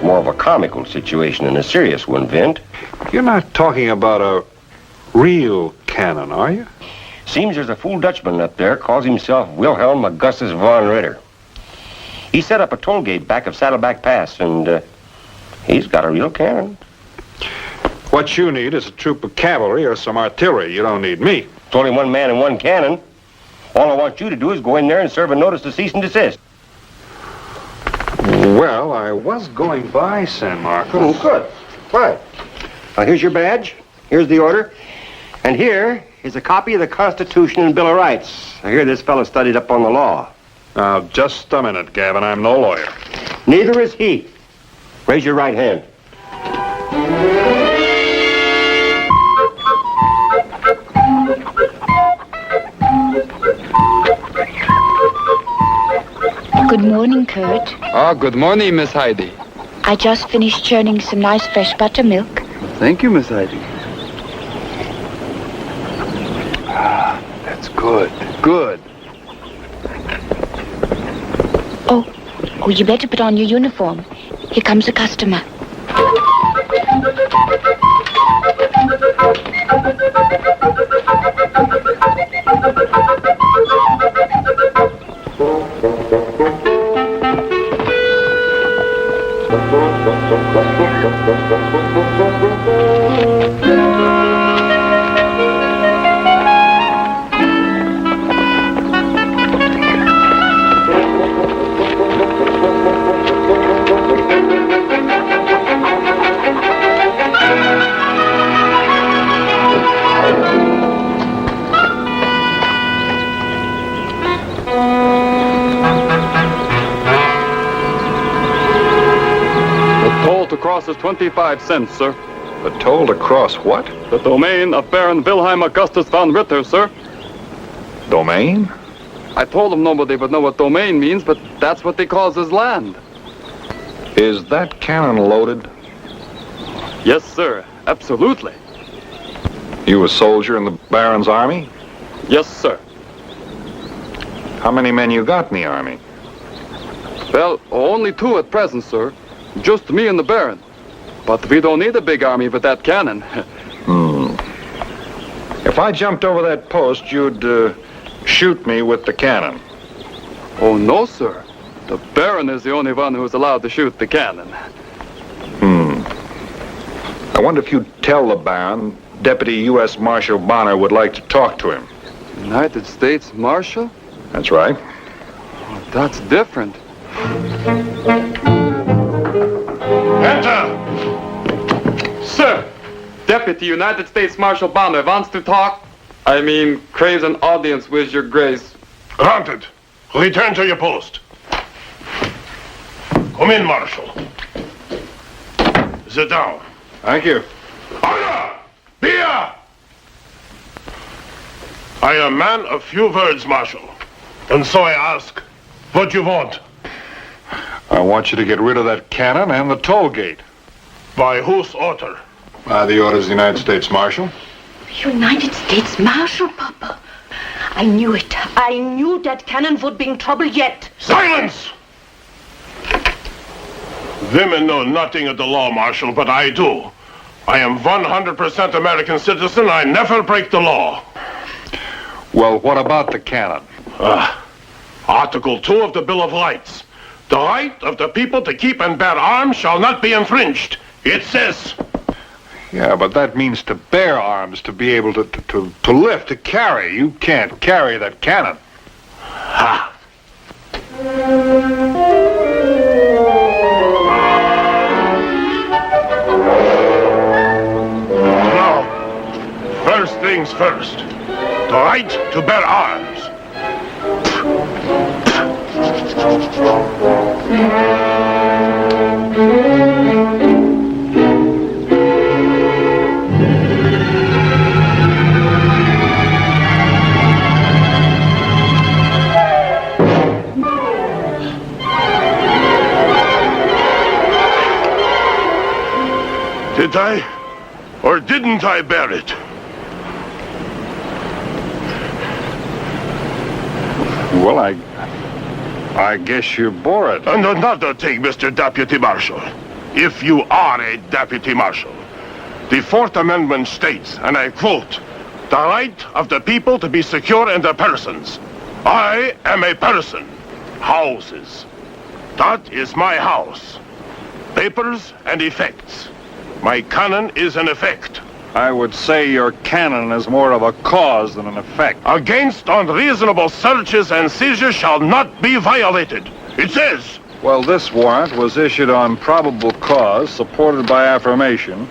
More of a comical situation than a serious one, Vint. You're not talking about a real cannon, are you? Seems there's a fool Dutchman up there, calls himself Wilhelm Augustus von Ritter. He set up a toll gate back of Saddleback Pass, and he's got a real cannon. What you need is a troop of cavalry or some artillery. You don't need me. It's only one man and one cannon. All I want you to do is go in there and serve a notice to cease and desist. Well, I was going by San Marcos. Oh, good. Fine. Now, here's your badge. Here's the order. And here is a copy of the Constitution and Bill of Rights. I hear this fellow studied up on the law. Now, just a minute, Gavin. I'm no lawyer. Neither is he. Raise your right hand. Good morning, Kurt. Oh, good morning, Miss Heidi. I just finished churning some nice fresh buttermilk. Thank you, Miss Heidi. That's good. Good. Oh, you better put on your uniform. Here comes a customer. Cross is 25 cents, sir. The toll to cross what? The domain of Baron Wilhelm Augustus von Ritter, sir. Domain? I told him nobody would know what domain means, but that's what he calls his land. Is that cannon loaded? Yes, sir. absolutely. You a soldier in the Baron's army? Yes, sir. How many men you got in the army? Well, only 2 at present, sir. Just me and the Baron. But we don't need a big army with that cannon. If I jumped over that post, you'd shoot me with the cannon. Oh, no, sir. The Baron is the only one who's allowed to shoot the cannon. I wonder if you'd tell the Baron Deputy U.S. Marshal Bonner would like to talk to him. United States Marshal? That's right. Oh, that's different. Enter! Sir, Deputy United States Marshal Bonner wants to talk. Craves an audience with your grace. Granted. Return to your post. Come in, Marshal. Sit down. Thank you. Order! Beer! I am man of few words, Marshal. And so I ask, what you want? I want you to get rid of that cannon and the toll gate. By whose order? By the orders of the United States Marshal. United States Marshal, Papa. I knew it. I knew that cannon would be in trouble yet. Silence! Women know nothing of the law, Marshal, but I do. I am 100% American citizen. I never break the law. Well, what about the cannon? Article 2 of the Bill of Rights. The right of the people to keep and bear arms shall not be infringed. It says... Yeah, but that means to bear arms, to be able to lift, to carry. You can't carry that cannon. Ha! Now, first things first. The right to bear arms. Did I or didn't I bear it? Well, I guess you bore it. And another thing, Mr. Deputy Marshal. If you are a Deputy Marshal, the 4th Amendment states, and I quote, the right of the people to be secure in their persons. I am a person. Houses. That is my house. Papers and effects. My cannon is an effect. I would say your cannon is more of a cause than an effect. Against unreasonable searches and seizures shall not be violated. It says... Well, this warrant was issued on probable cause, supported by affirmation,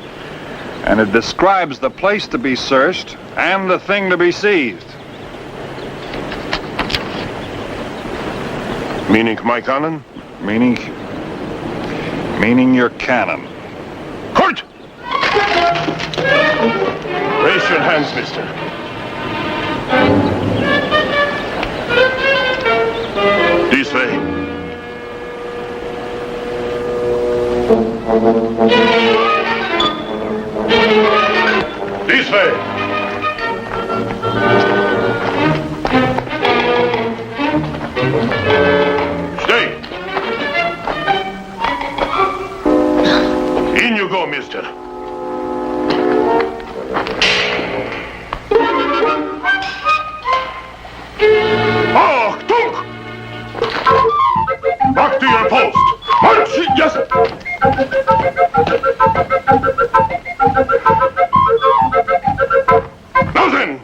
and it describes the place to be searched and the thing to be seized. Meaning my cannon? Meaning your cannon. Court! Raise your hands, mister. This way. This way. Stay. In you go, mister. Oh, Dunk! Back to your post. March! Yes. Now then,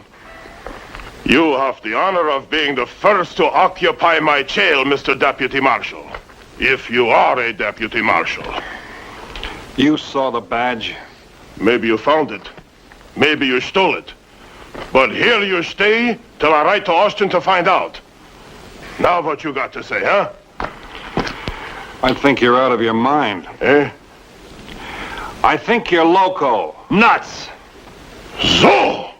you have the honor of being the first to occupy my jail, Mr. Deputy Marshal. If you are a Deputy Marshal. You saw the badge. Maybe you found it. Maybe you stole it. But here you stay till I write to Austin to find out. Now what you got to say, huh? I think you're out of your mind. Eh? I think you're loco. Nuts. So,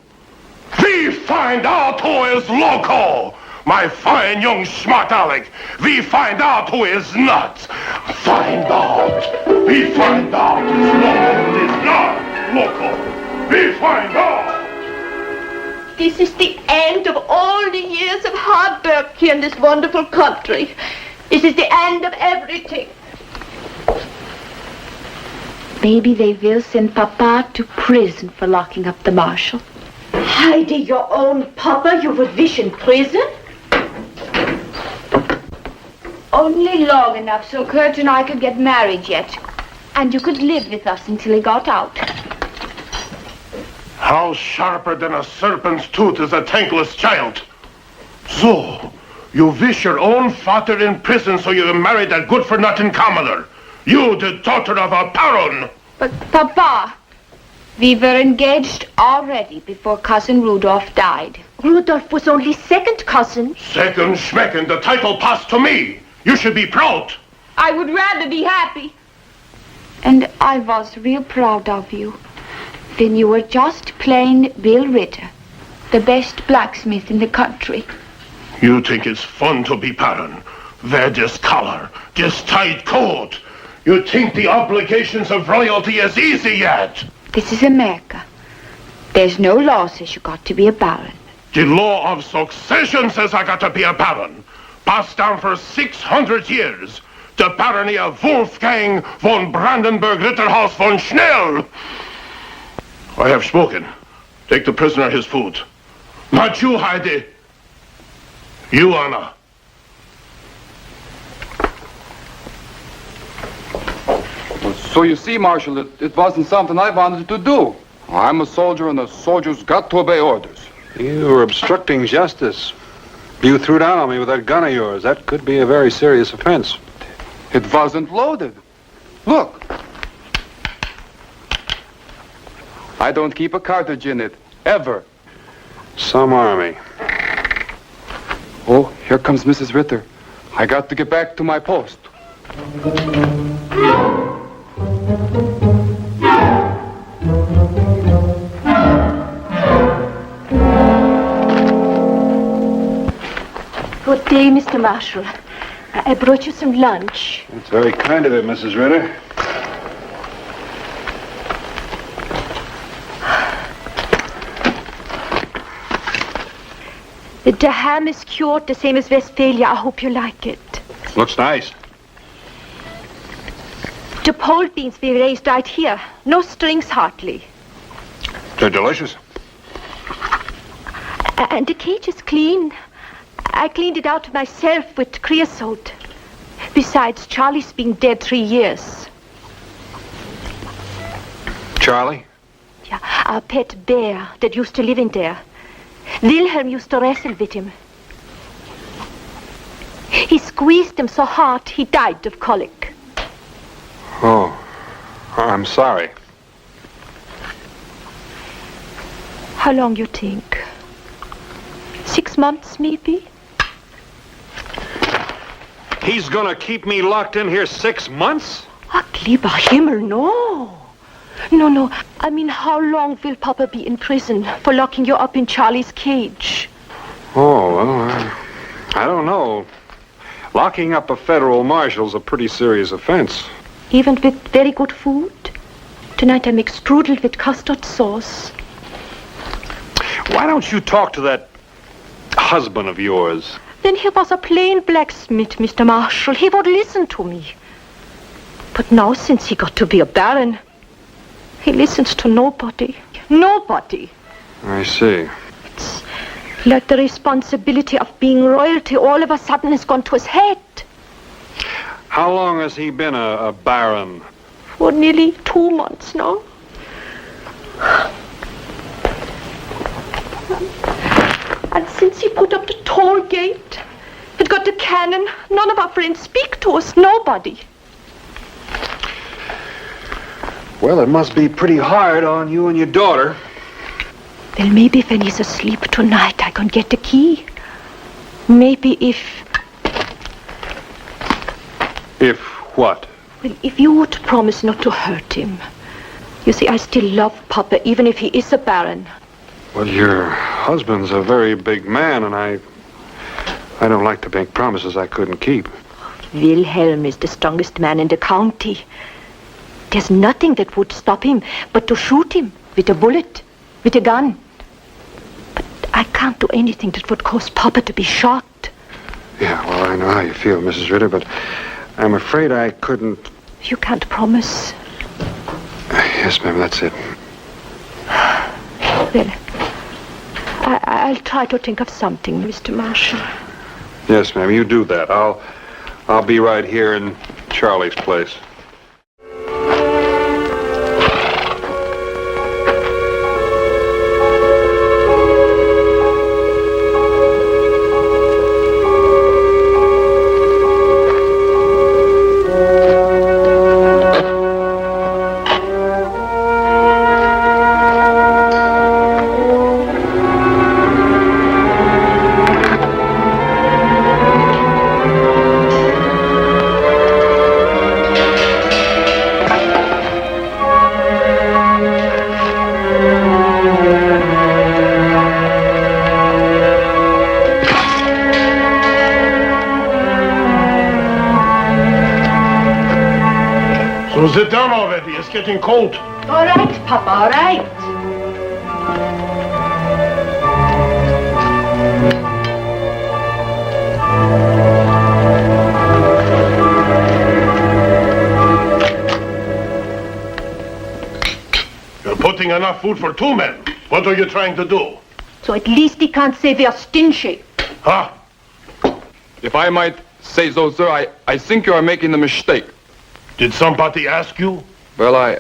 we find out who is loco. My fine young smart aleck. We find out who is nuts. Find out. We find out who's loco and is not. loco. We find out. This is the end of all the years of hard work here in this wonderful country. This is the end of everything. Maybe they will send Papa to prison for locking up the marshal. Heidi, your own Papa, you would wish in prison? Only long enough so Kurt and I could get married yet. And you could live with us until he got out. How sharper than a serpent's tooth is a thankless child. So, you wish your own father in prison so you can marry that good-for-nothing commoner. You, the daughter of a baron. But, Papa, we were engaged already before Cousin Rudolph died. Rudolph was only second cousin. Second schmecken, the title passed to me. You should be proud. I would rather be happy. And I was real proud of you. Then you were just plain Bill Ritter, the best blacksmith in the country. You think it's fun to be baron? Wear this collar, this tight coat. You think the obligations of royalty is easy yet? This is America. There's no law says you got to be a baron. The law of succession says I got to be a baron. Passed down for 600 years. The barony of Wolfgang von Brandenburg Ritterhaus von Schnell. I have spoken. Take the prisoner his food. Not you, Heidi. You, Anna. So you see, Marshal, it wasn't something I wanted to do. I'm a soldier, and the soldiers got to obey orders. You were obstructing justice. You threw down on me with that gun of yours. That could be a very serious offense. It wasn't loaded. Look. I don't keep a cartridge in it, ever. Some army. Oh, here comes Mrs. Ritter. I got to get back to my post. Good day, Mr. Marshal. I brought you some lunch. It's very kind of it, Mrs. Ritter. The ham is cured, the same as Westphalia. I hope you like it. Looks nice. The pole beans we raised right here. No strings hardly. They're delicious. And the cage is clean. I cleaned it out myself with creosote. Besides, Charlie's been dead 3 years. Charlie? Yeah, our pet bear that used to live in there. Wilhelm used to wrestle with him. He squeezed him so hard he died of colic. Oh, I'm sorry. How long you think? 6 months, maybe? He's gonna keep me locked in here 6 months? Ach, lieber Himmel, no. No. I mean, how long will Papa be in prison for locking you up in Charlie's cage? Oh, well, I don't know. Locking up a federal marshal's a pretty serious offense. Even with very good food? Tonight I make strudel with custard sauce. Why don't you talk to that husband of yours? Then he was a plain blacksmith, Mr. Marshal. He would listen to me. But now, since he got to be a baron, he listens to nobody. Nobody. I see. It's like the responsibility of being royalty all of a sudden has gone to his head. How long has he been a baron? For nearly 2 months now. And since he put up the toll gate and got the cannon, none of our friends speak to us. Nobody. Well, it must be pretty hard on you and your daughter. Well, maybe when he's asleep tonight, I can get the key. Maybe if... If what? Well, if you would promise not to hurt him. You see, I still love Papa, even if he is a baron. Well, your husband's a very big man, and I don't like to make promises I couldn't keep. Wilhelm is the strongest man in the county. There's nothing that would stop him but to shoot him with a bullet, with a gun. But I can't do anything that would cause Papa to be shot. Yeah, well, I know how you feel, Mrs. Ritter, but I'm afraid I couldn't... You can't promise. Yes, ma'am, that's it. Well, I'll try to think of something, Mr. Marshall. Yes, ma'am, you do that. I'll be right here in Charlie's place. So sit down already. It's getting cold. All right, Papa, all right. You're putting enough food for 2 men. What are you trying to do? So at least he can't say we're stingy. Huh? If I might say so, sir, I think you are making a mistake. Did somebody ask you? Well, I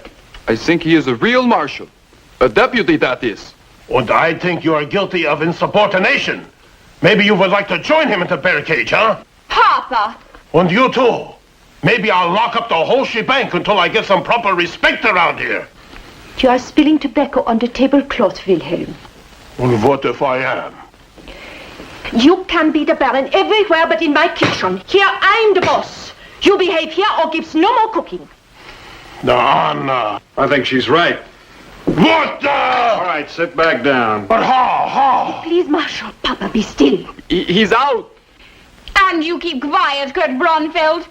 think he is a real marshal. A deputy, that is. And I think you are guilty of insubordination. Maybe you would like to join him in the barricade, huh? Papa! And you too. Maybe I'll lock up the whole shebang until I get some proper respect around here. You are spilling tobacco on the tablecloth, Wilhelm. And what if I am? You can be the Baron everywhere but in my kitchen. Here, I'm the boss. You behave here or gives no more cooking. Now, Anna. I think she's right. What the? All right, sit back down. But how? Please, Marshal, Papa, be still. He's out. And you keep quiet, Kurt Brunfeld.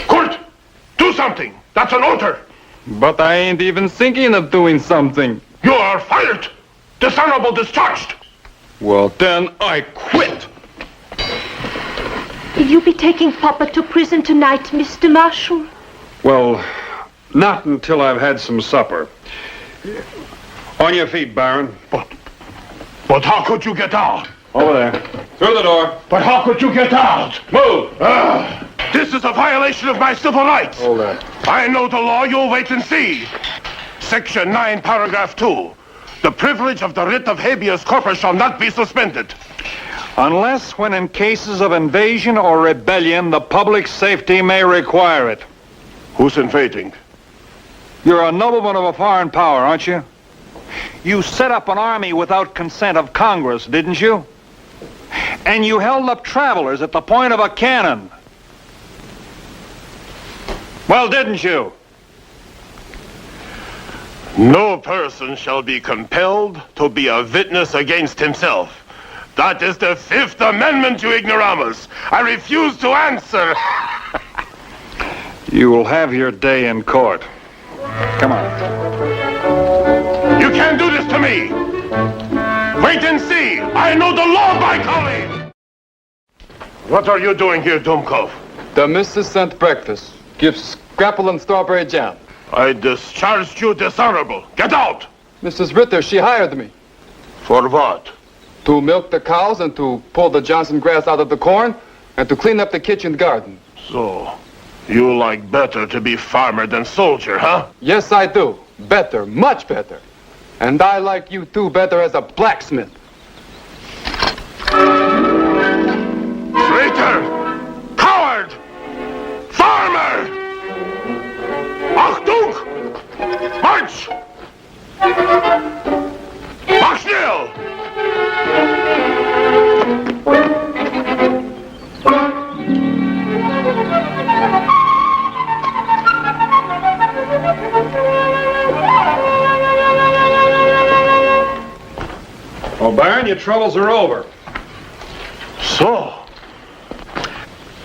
Kurt, do something. That's an order. But I ain't even thinking of doing something. You are fired. Dishonorable discharged. Well, then I quit. Will you be taking Papa to prison tonight, Mr. Marshal? Well, not until I've had some supper. On your feet, Baron. But how could you get out? Over there. Through the door. But how could you get out? Move! This is a violation of my civil rights. Hold that. I know the law. You'll wait and see. Section 9, paragraph 2. The privilege of the writ of habeas corpus shall not be suspended. Unless when in cases of invasion or rebellion, the public safety may require it. Who's invading? You're a nobleman of a foreign power, aren't you? You set up an army without consent of Congress, didn't you? And you held up travelers at the point of a cannon. Well, didn't you? No person shall be compelled to be a witness against himself. That is the 5th Amendment, you ignoramus. I refuse to answer. You will have your day in court. Come on. You can't do this to me. Wait and see. I know the law, my colleague. What are you doing here, Dumkov? The missus sent breakfast. Give scrapple and strawberry jam. I discharged you dishonorable. Get out! Mrs. Ritter, she hired me. For what? To milk the cows and to pull the Johnson grass out of the corn and to clean up the kitchen garden. So, you like better to be farmer than soldier, huh? Yes, I do. Better, much better. And I like you too better as a blacksmith. Traitor! Coward! Farmer! Achtung! March! Mach schnell! Well, Baron, your troubles are over. So,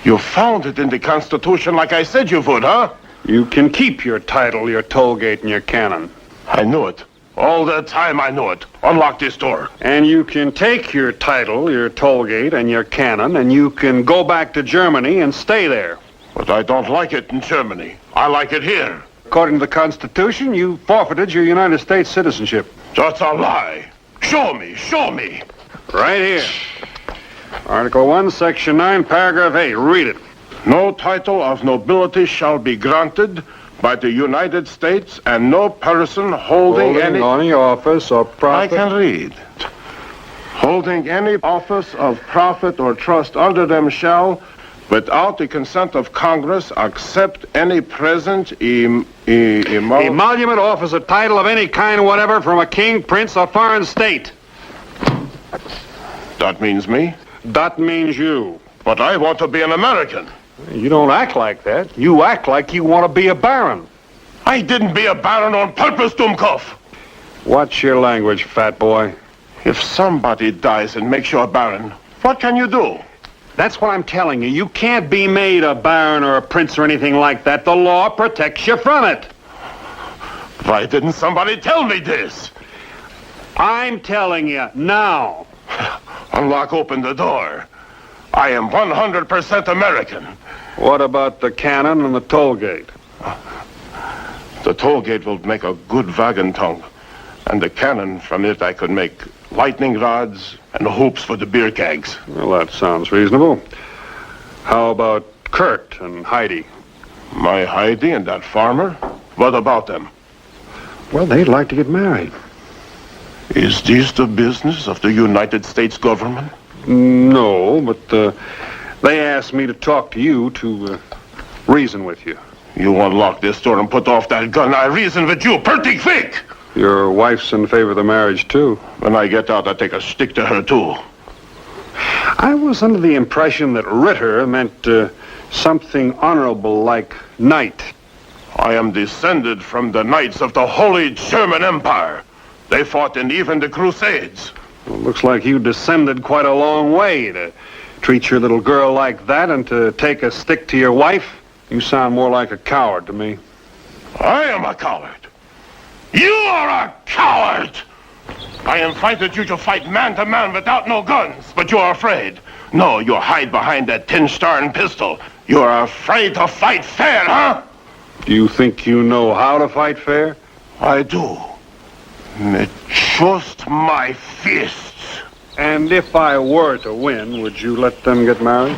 you found it in the Constitution like I said you would, huh? You can keep your title, your toll gate, and your cannon. I knew it. All that time I knew it. Unlock this door. And you can take your title, your toll gate, and your cannon, and you can go back to Germany and stay there. But I don't like it in Germany. I like it here. According to the Constitution, you forfeited your United States citizenship. That's a lie. Show me, show me. Right here. Article 1, Section 9, Paragraph 8. Read it. No title of nobility shall be granted by the United States, and no person holding any office or profit. I can read. Holding any office of profit or trust under them shall, without the consent of Congress, accept any present emolument, office, or title of any kind whatever from a king, prince, or foreign state. That means me? That means you. But I want to be an American. You don't act like that. You act like you want to be a baron. I didn't be a baron on purpose, Dumkov. Watch your language, fat boy. If somebody dies and makes you a baron, what can you do? That's what I'm telling you. You can't be made a baron or a prince or anything like that. The law protects you from it. Why didn't somebody tell me this? I'm telling you now. Unlock open the door. I am 100% American. What about the cannon and the toll gate? The toll gate will make a good wagon tongue. And the cannon, from it I could make lightning rods and hoops for the beer kegs. Well, that sounds reasonable. How about Kurt and Heidi? My Heidi and that farmer? What about them? Well, they'd like to get married. Is this the business of the United States government? No, but they asked me to talk to you to reason with you. You unlock this door and put off that gun. I reason with you pretty quick. Your wife's in favor of the marriage, too. When I get out, I take a stick to her, too. I was under the impression that Ritter meant something honorable like knight. I am descended from the knights of the Holy German Empire. They fought in even the Crusades. Well, looks like you descended quite a long way to treat your little girl like that and to take a stick to your wife. You sound more like a coward to me. I am a coward. You are a coward! I invited you to fight man to man without no guns, but you're afraid. No, you hide behind that tin star and pistol. You're afraid to fight fair, huh? Do you think you know how to fight fair? I do. With just my fists. And if I were to win, would you let them get married?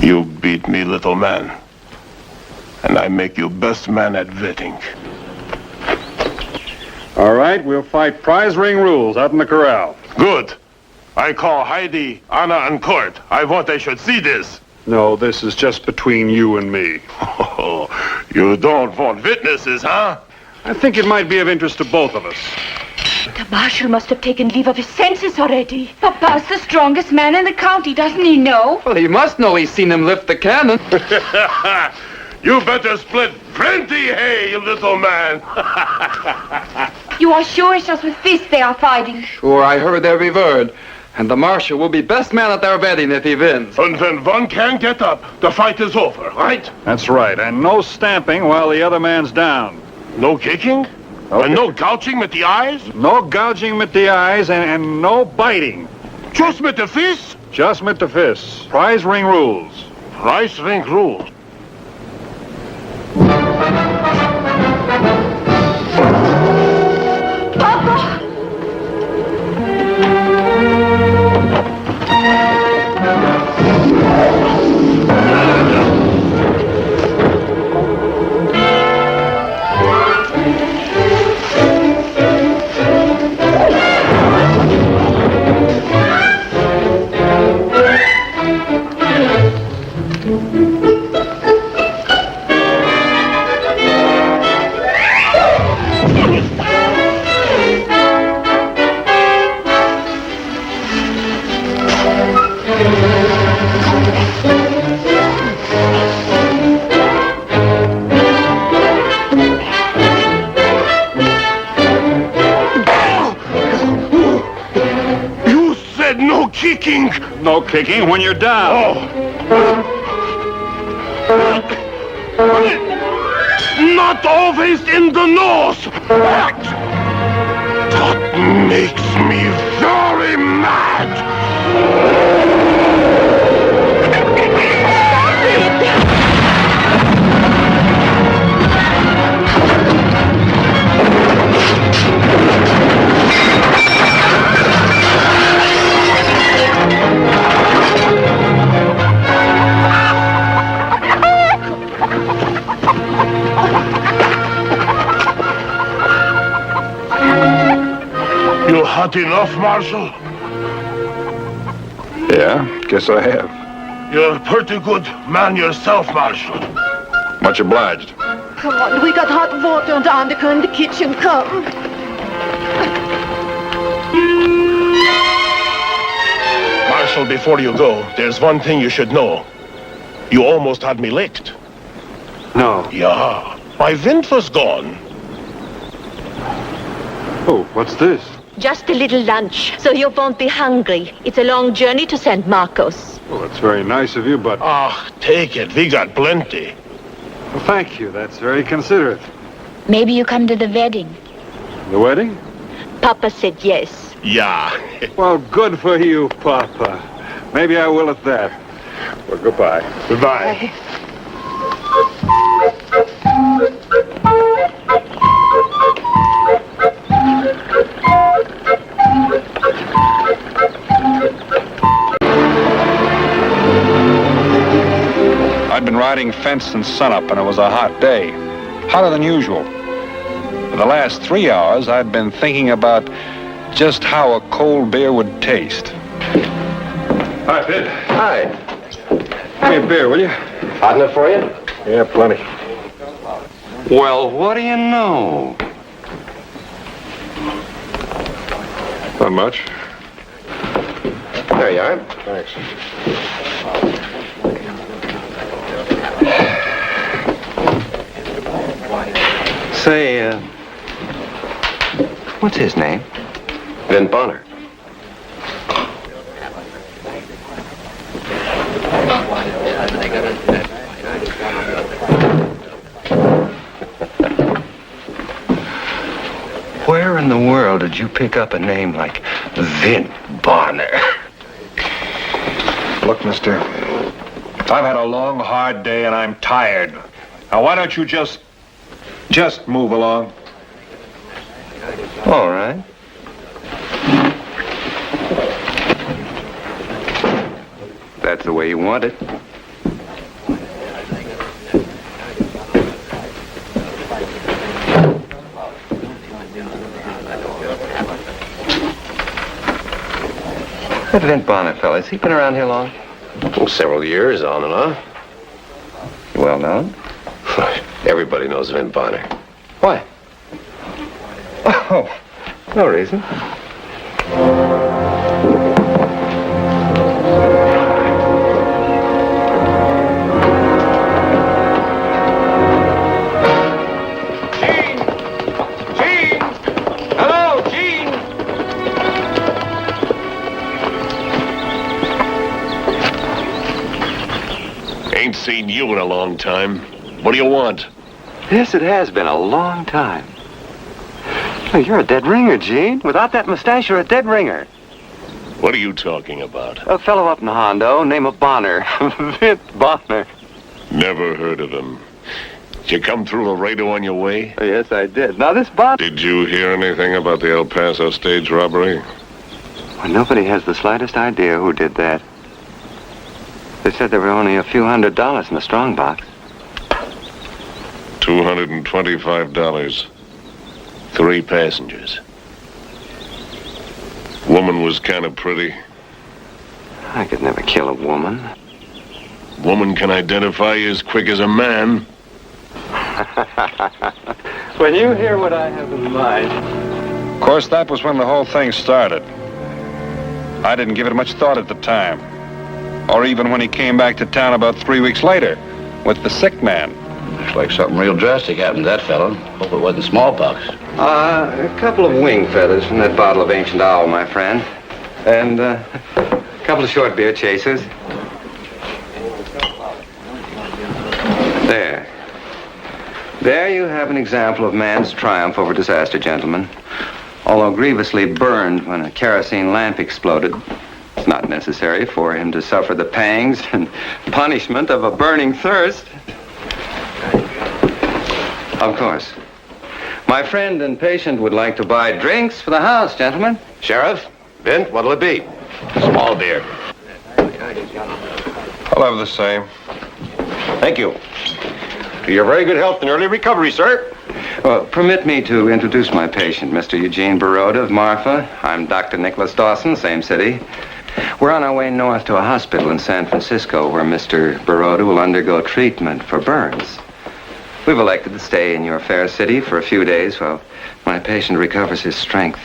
You beat me, little man. And I make you best man at vetting. All right, we'll fight prize ring rules out in the corral. Good. I call Heidi, Anna, and Kurt. I want they should see this. No, this is just between you and me. Oh, you don't want witnesses, huh? I think it might be of interest to both of us. The marshal must have taken leave of his senses already. Papa's the strongest man in the county, doesn't he know? Well, he must know. He's seen him lift the cannon. You better split plenty hay, you little man. You are sure it's just with fists they are fighting? Sure, I heard every word. And the marshal will be best man at their wedding if he wins. And when one can get up, the fight is over, right? That's right, and no stamping while the other man's down. No kicking? Okay. And no gouging with the eyes? No gouging with the eyes and no biting. Just with the fists? Just with the fists. Prize ring rules. Prize ring rules. Papa! Kicking. No kicking when you're down. Oh. not always in the nose. Act! That makes me very mad. You had enough, Marshal? Yeah, guess I have. You're a pretty good man yourself, Marshal. Much obliged. Come on, we got hot water and Annika in the kitchen. Come. Marshal, before you go, there's one thing you should know. You almost had me licked. No. Yeah, my wind was gone. Oh, what's this? Just a little lunch, so you won't be hungry. It's a long journey to St. Marcos. Well, that's very nice of you, but... Ah, take it. We got plenty. Well, thank you. That's very considerate. Maybe you come to the wedding. The wedding? Papa said yes. Yeah. Well, good for you, Papa. Maybe I will at that. Well, goodbye. Goodbye. I'd been riding fence since sunup, and it was a hot day. Hotter than usual. For the last 3 hours, I'd been thinking about just how a cold beer would taste. Hi, Pid. Hi. Give me a beer, will you? Hot enough for you? Yeah, plenty. Well, what do you know? Not much. There you are. Thanks. Say, what's his name? Vin Bonner. Where in the world did you pick up a name like Vin Bonner? Look, mister, I've had a long, hard day, and I'm tired. Now, why don't you just move along? All right. That's the way you want it. That Vin Bonner fella, has he been around here long? Oh, several years, on and off. Well known? Everybody knows Vin Bonner. Why? Oh, no reason. Hello, Gene! Ain't seen you in a long time. What do you want? Yes, it has been a long time. Oh, you're a dead ringer, Gene. Without that mustache, you're a dead ringer. What are you talking about? A fellow up in Hondo, name of Bonner. Vin Bonner. Never heard of him. Did you come through Laredo on your way? Oh, yes, I did. Now, this Bonner... Did you hear anything about the El Paso stage robbery? Well, nobody has the slightest idea who did that. They said there were only a few $100s in the strongbox. $225. 3 passengers. Woman was kind of pretty. I could never kill a woman. Woman can identify you as quick as a man. When you hear what I have in mind... Of course, that was when the whole thing started. I didn't give it much thought at the time. Or even when he came back to town about 3 weeks later with the sick man. Looks like something real drastic happened to that fellow. Hope it wasn't smallpox. A couple of wing feathers from that bottle of ancient owl, my friend. And a couple of short beer chasers. There you have an example of man's triumph over disaster, gentlemen. Although grievously burned when a kerosene lamp exploded, it's not necessary for him to suffer the pangs and punishment of a burning thirst. Of course. My friend and patient would like to buy drinks for the house, gentlemen. Sheriff, Vint, what'll it be? Small beer. I'll have the same. Thank you. To your very good health and early recovery, sir. Well, permit me to introduce my patient, Mr. Eugene Baroda of Marfa. I'm Dr. Nicholas Dawson, same city. We're on our way north to a hospital in San Francisco where Mr. Baroda will undergo treatment for burns. We've elected to stay in your fair city for a few days while my patient recovers his strength.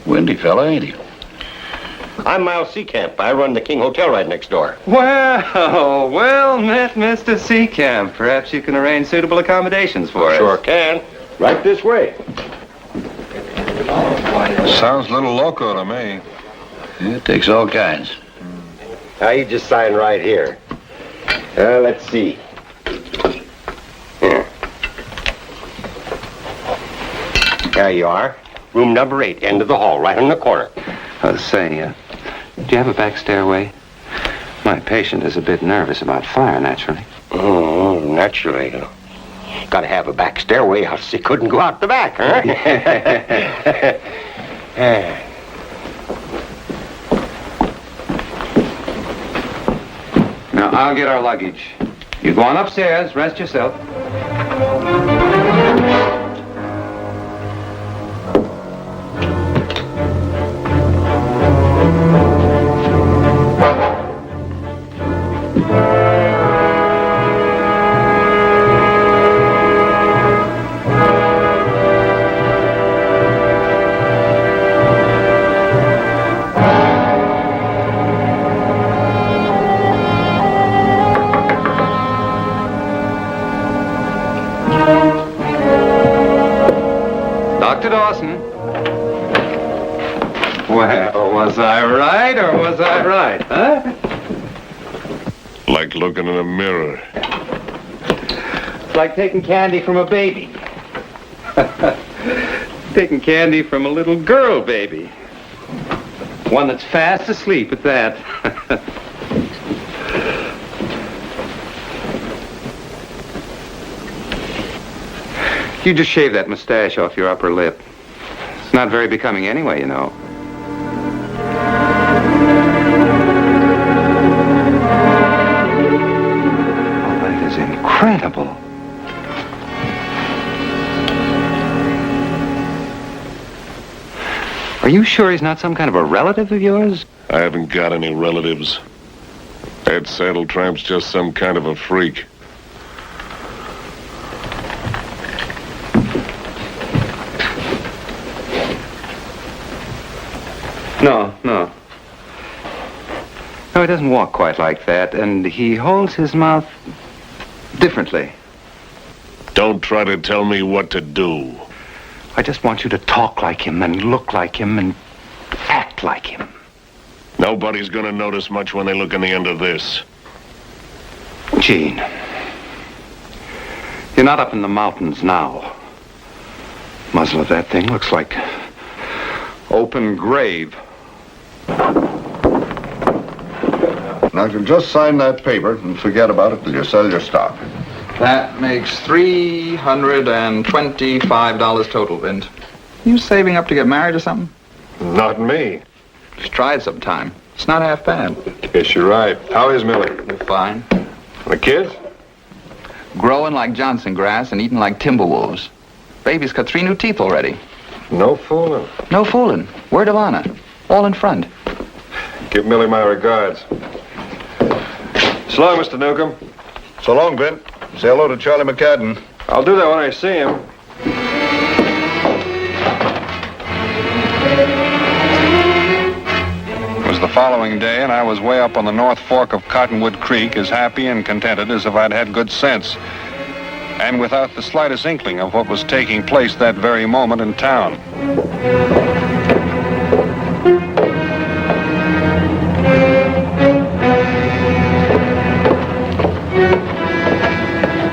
Windy fella, ain't he? I'm Miles Seacamp. I run the King Hotel right next door. Well met, Mr. Seacamp. Perhaps you can arrange suitable accommodations for us. Sure can. Right this way. Sounds a little loco to me. It takes all kinds. Now, you just sign right here. Let's see. Here. There you are. Room number 8, end of the hall, right in the corner. Do you have a back stairway? My patient is a bit nervous about fire, naturally. Oh, naturally. Gotta have a back stairway, else he couldn't go out the back, huh? Now, I'll get our luggage. You go on upstairs, rest yourself. Dr. Dawson. Well, was I right or was I right, huh? Like looking in a mirror. It's like taking candy from a baby. Taking candy from a little girl baby. One that's fast asleep at that. You just shave that mustache off your upper lip. It's not very becoming anyway, you know. Oh, that is incredible. Are you sure he's not some kind of a relative of yours? I haven't got any relatives. Ed Saddletramp's just some kind of a freak. No. No, he doesn't walk quite like that, and he holds his mouth differently. Don't try to tell me what to do. I just want you to talk like him and look like him and act like him. Nobody's gonna notice much when they look in the end of this. Gene, you're not up in the mountains now. Muzzle of that thing looks like open grave. Now, you can just sign that paper and forget about it till you sell your stock. That makes $325 total, Vint. You saving up to get married or something? Not me. Just try it sometime. It's not half bad. Guess you're right. How is Millie? Fine. The kids? Growing like Johnson grass and eating like timberwolves. Baby's got 3 new teeth already. No fooling. No fooling. Word of honor. All in front. Give Millie my regards. So long, Mr. Newcomb. So long, Vint. Say hello to Charlie McCadden. I'll do that when I see him. It was the following day, and I was way up on the North Fork of Cottonwood Creek, as happy and contented as if I'd had good sense, and without the slightest inkling of what was taking place that very moment in town.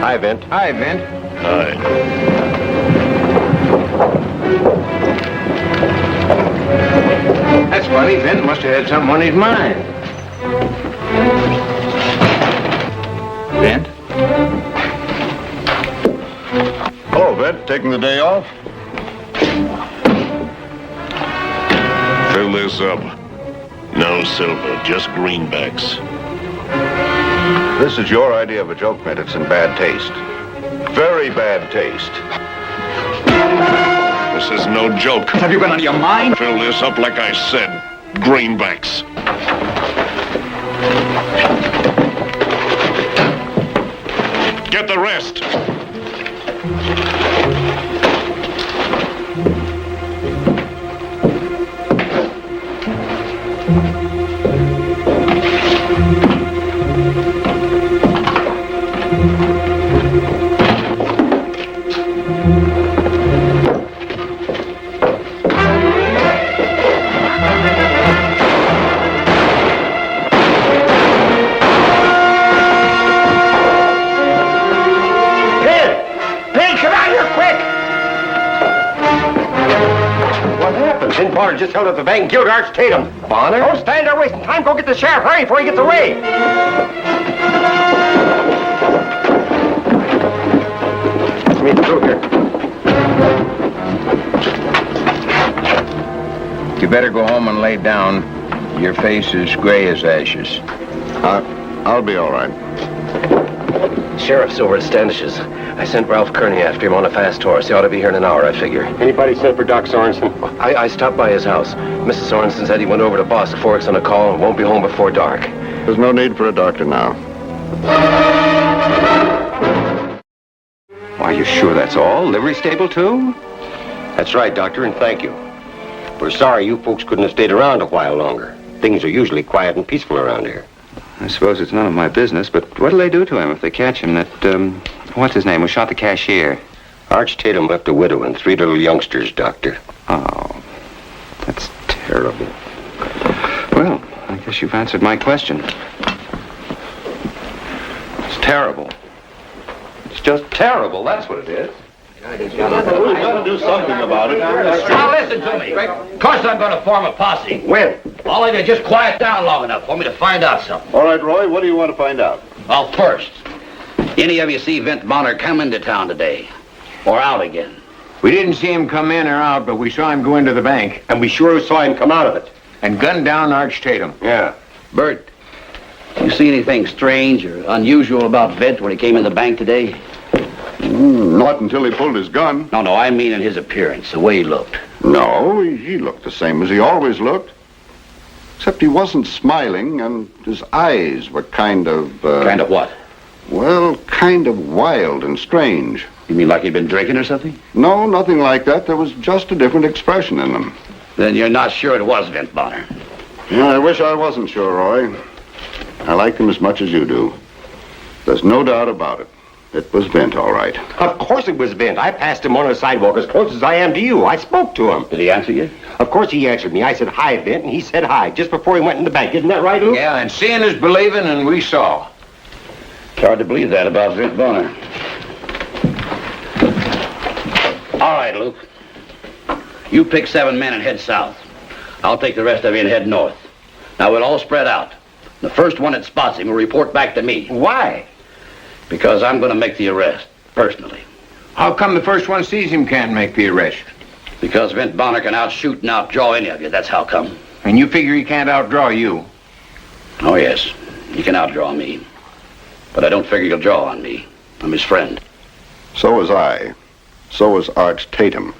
Hi, Vint. Hi, Vint. Hi. That's funny. Vent must have had something on his mind. Vent? Hello, Vent. Taking the day off? Fill this up. No silver, just greenbacks. This is your idea of a joke, Mint. It's in bad taste. Very bad taste. This is no joke. Have you been on your mind? Fill this up like I said. Greenbacks. Get the rest. Bonner just held up the bank and killed Arch Tatum. Bonner? Don't stand there wasting time. Go get the sheriff. Hurry before he gets away. Let's meet through here. You better go home and lay down. Your face is gray as ashes. I'll be all right. Sheriff's over at Standish's. I sent Ralph Kearney after him on a fast horse. He ought to be here in an hour, I figure. Anybody sent for Doc Sorensen? I stopped by his house. Mrs. Sorensen said he went over to Boss Forks on a call and won't be home before dark. There's no need for a doctor now. Are you sure that's all? Livery stable, too? That's right, Doctor, and thank you. We're sorry you folks couldn't have stayed around a while longer. Things are usually quiet and peaceful around here. I suppose it's none of my business, but what'll they do to him if they catch him? That, what's his name, who shot the cashier? Arch Tatum left a widow and 3 little youngsters, Doctor. Oh, that's terrible. Well, I guess you've answered my question. It's terrible. It's just terrible, that's what it is. We've got to do something about it. Now listen to me. Of course I'm going to form a posse. When? All of you just quiet down long enough for me to find out something. All right, Roy, what do you want to find out? Well, first, any of you see Vint Bonner come into town today? Or out again? We didn't see him come in or out, but we saw him go into the bank. And we sure saw him come out of it. And gun down Arch Tatum. Yeah. Bert, you see anything strange or unusual about Vint when he came in the bank today? Not until he pulled his gun. No, I mean in his appearance, the way he looked. No, he looked the same as he always looked. Except he wasn't smiling, and his eyes were kind of... Kind of what? Well, kind of wild and strange. You mean like he'd been drinking or something? No, nothing like that. There was just a different expression in them. Then you're not sure it was Vint Bonner? Yeah, I wish I wasn't sure, Roy. I like him as much as you do. There's no doubt about it. It was Vint, all right. Of course it was Vint. I passed him on the sidewalk as close as I am to you. I spoke to him. Did he answer you? Of course he answered me. I said, hi, Vint, and he said hi, just before he went in the bank. Isn't that right, Luke? Yeah, and seeing is believing, and we saw. It's hard to believe that about Vint Bonner. All right, Luke. You pick 7 men and head south. I'll take the rest of you and head north. Now, we'll all spread out. The first one that spots him will report back to me. Why? Because I'm going to make the arrest, personally. How come the first one sees him can't make the arrest? Because Vint Bonner can outshoot and outdraw any of you, that's how come. And you figure he can't outdraw you? Oh, yes. He can outdraw me. But I don't figure he'll draw on me. I'm his friend. So was I. So was Arch Tatum.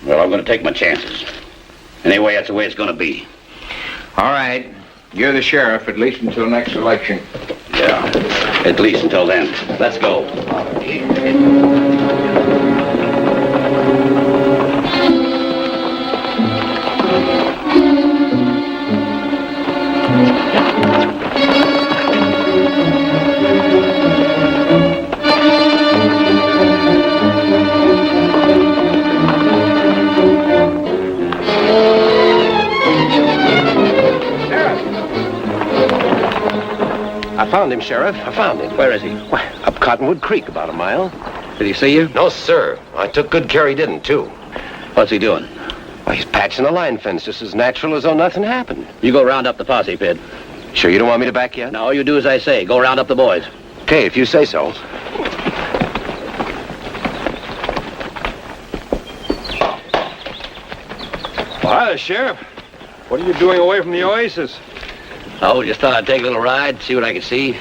Well, I'm going to take my chances. Anyway, that's the way it's going to be. All right. You're the sheriff, at least until next election. Yeah, at least until then. Let's go. I found him, Sheriff. I found him. Where is he? Why, up Cottonwood Creek, about a mile. Did he see you? No, sir. I took good care he didn't, too. What's he doing? Well, he's patching the line fence just as natural as though nothing happened. You go round up the posse, Pid. Sure you don't want me to back you up? No, you do as I say. Go round up the boys. Okay, if you say so. Hi there, Sheriff. What are you doing away from the Oasis? Oh, just thought I'd take a little ride, see what I could see.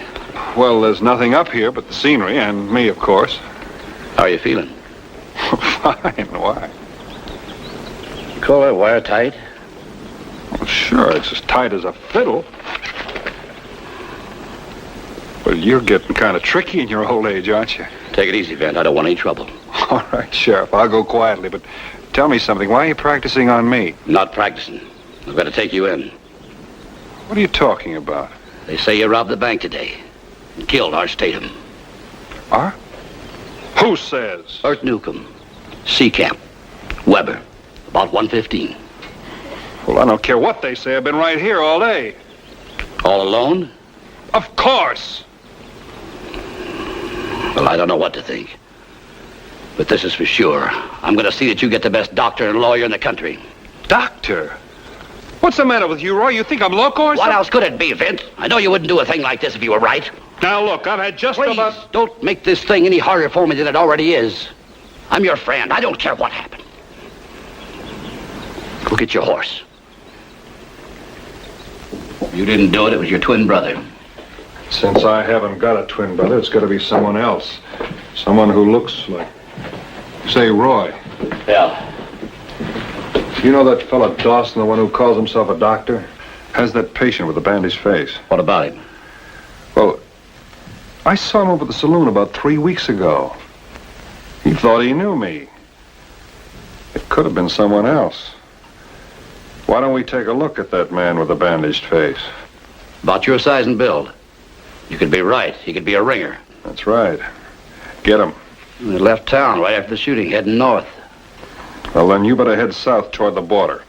Well, there's nothing up here but the scenery and me, of course. How are you feeling? Fine. Why? You call that wire tight? Well, sure, it's as tight as a fiddle. Well, you're getting kind of tricky in your old age, aren't you? Take it easy, Vent. I don't want any trouble. All right, Sheriff, I'll go quietly, but tell me something. Why are you practicing on me? Not practicing. I've got to take you in. What are you talking about? They say you robbed the bank today and killed Arch Tatum. Huh? Who says? Art Newcomb, C Camp, Weber, about 1:15. Well, I don't care what they say. I've been right here all day. All alone? Of course. Well, I don't know what to think. But this is for sure. I'm going to see that you get the best doctor and lawyer in the country. Doctor? What's the matter with you, Roy? You think I'm loco or something? What else could it be, Vint? I know you wouldn't do a thing like this if you were right. Now, look, I've had just Please, about... don't make this thing any harder for me than it already is. I'm your friend. I don't care what happened. Go get your horse. You didn't do it. It was your twin brother. Since I haven't got a twin brother, it's got to be someone else. Someone who looks like... Say, Roy. Yeah. You know that fella Dawson, the one who calls himself a doctor? Has that patient with a bandaged face. What about him? Well, I saw him over at the saloon about 3 weeks ago. He thought he knew me. It could have been someone else. Why don't we take a look at that man with the bandaged face? About your size and build. You could be right. He could be a ringer. That's right. Get him. He left town right after the shooting, heading north. Well, then you better head south toward the border.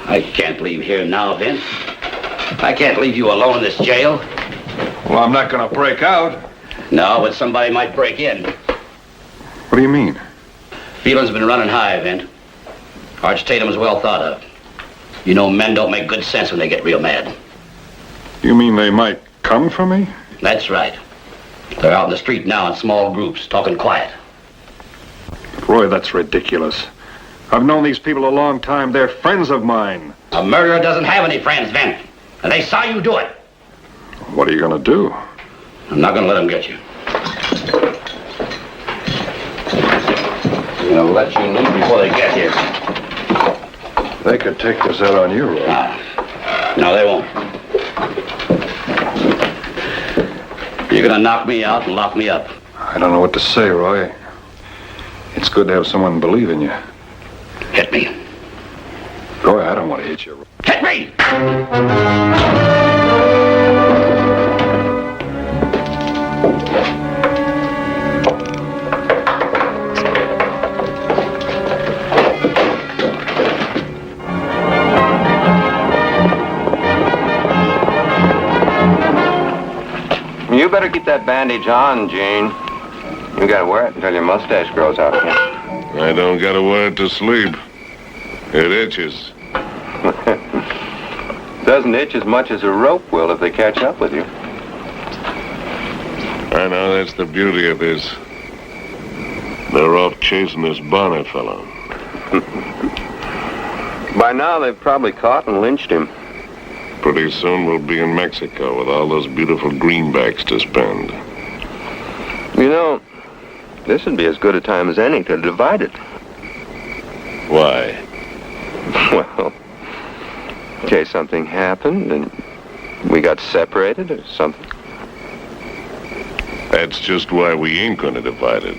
I can't leave here now, Vince. I can't leave you alone in this jail. Well, I'm not going to break out. No, but somebody might break in. What do you mean? Feeling's been running high, Vint. Arch Tatum's well thought of. You know men don't make good sense when they get real mad. You mean they might come for me? That's right. They're out in the street now in small groups, talking quiet. Roy, that's ridiculous. I've known these people a long time. They're friends of mine. A murderer doesn't have any friends, Vint. And they saw you do it. What are you going to do? I'm not going to let them get you. I'm going to let you leave before they get here. They could take this out on you, Roy. No, they won't. You're going to knock me out and lock me up. I don't know what to say, Roy. It's good to have someone believe in you. Hit me. Roy, I don't want to hit you. Hit me! You better keep that bandage on, Gene. You gotta wear it until your mustache grows out again. I don't gotta wear it to sleep. It itches. Doesn't itch as much as a rope will if they catch up with you. I know, that's the beauty of this. They're off chasing this Bonner fellow. By now, they've probably caught and lynched him. Pretty soon we'll be in Mexico with all those beautiful greenbacks to spend. You know, this would be as good a time as any to divide it. Why? Well, in case something happened and we got separated or something. That's just why we ain't gonna divide it.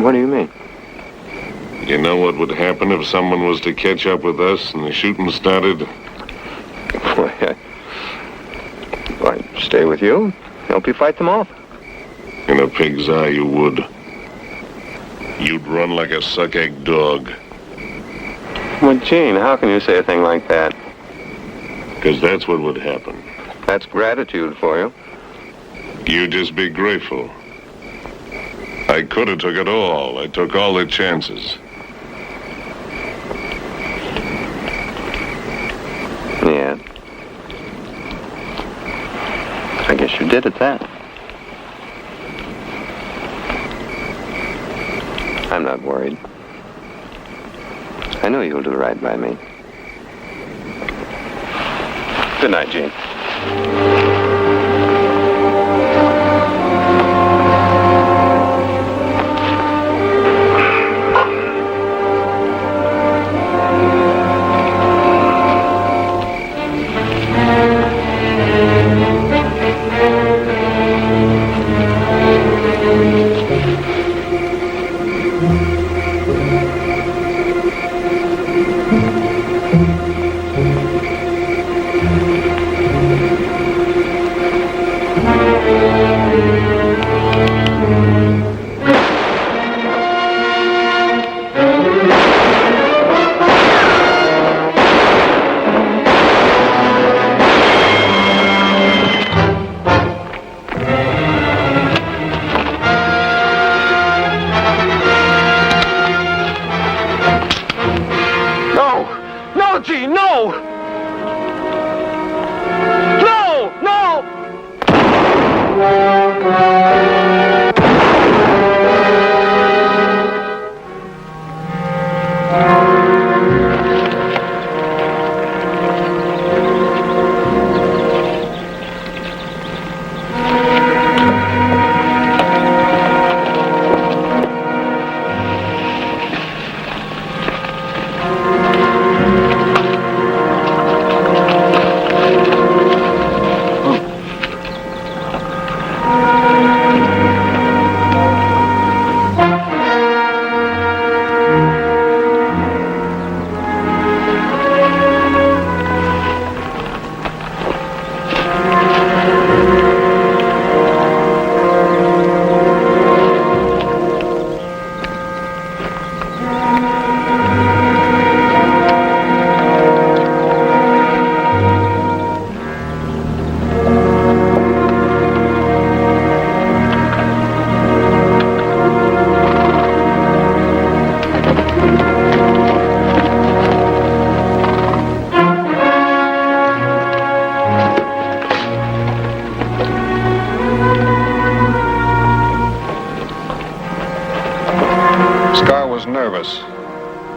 What do you mean? You know what would happen if someone was to catch up with us and the shooting started? Well, I'd stay with you, help you fight them off. In a pig's eye, you would. You'd run like a suck-egg dog. Well, Gene, how can you say a thing like that? Because that's what would happen. That's gratitude for you. You just be grateful. I could have took it all. I took all the chances. Yeah. I guess you did at that. I'm not worried. I know you'll do right by me. Good night, Gene.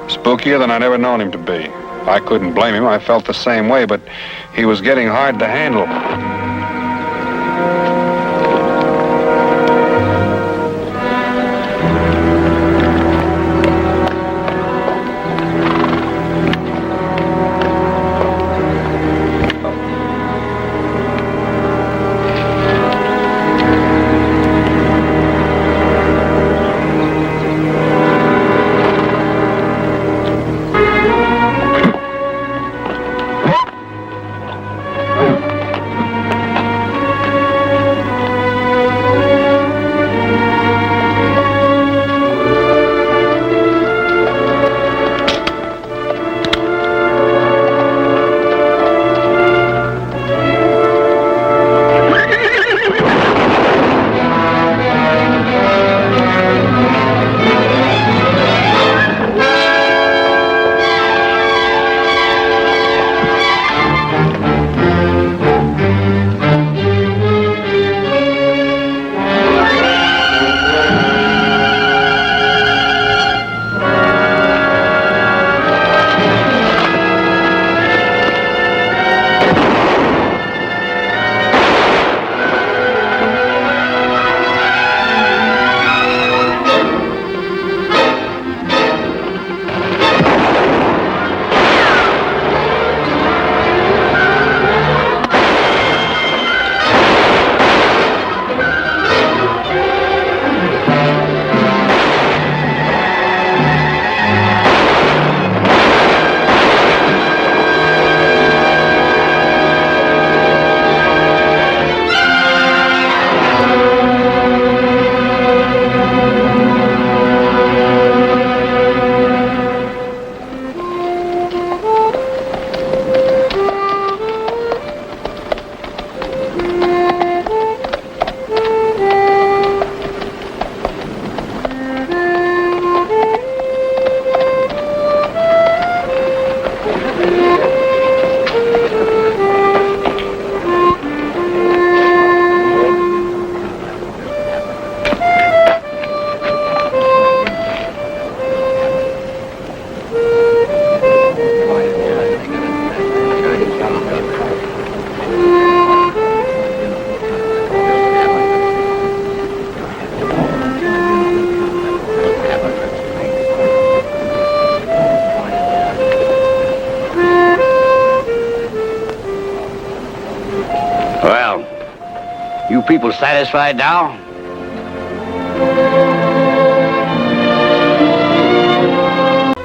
Spookier than I'd ever known him to be. I couldn't blame him. I felt the same way, but he was getting hard to handle. people satisfied now?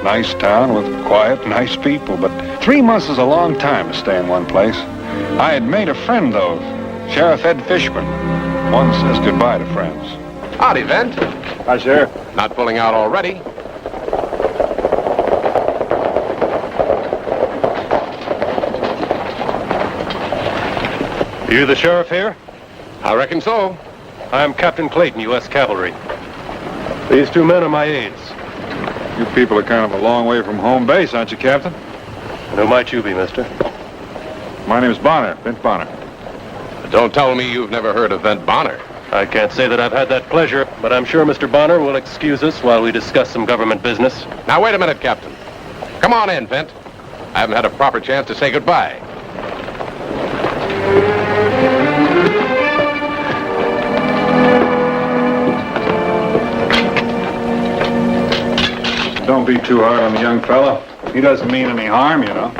Nice town with quiet, nice people, but 3 months is a long time to stay in one place. I had made a friend, though, Sheriff Ed Fishman. One says goodbye to friends. Howdy, Vent. Hi, Sheriff. Not pulling out already? You the sheriff here? I reckon so. I'm Captain Clayton, U.S. Cavalry. These 2 men are my aides. You people are kind of a long way from home base, aren't you, Captain? And who might you be, mister? My name's Bonner, Vint Bonner. Don't tell me you've never heard of Vent Bonner. I can't say that I've had that pleasure, but I'm sure Mr. Bonner will excuse us while we discuss some government business. Now, wait a minute, Captain. Come on in, Vent. I haven't had a proper chance to say goodbye. Don't be too hard on the young fella. He doesn't mean any harm, you know.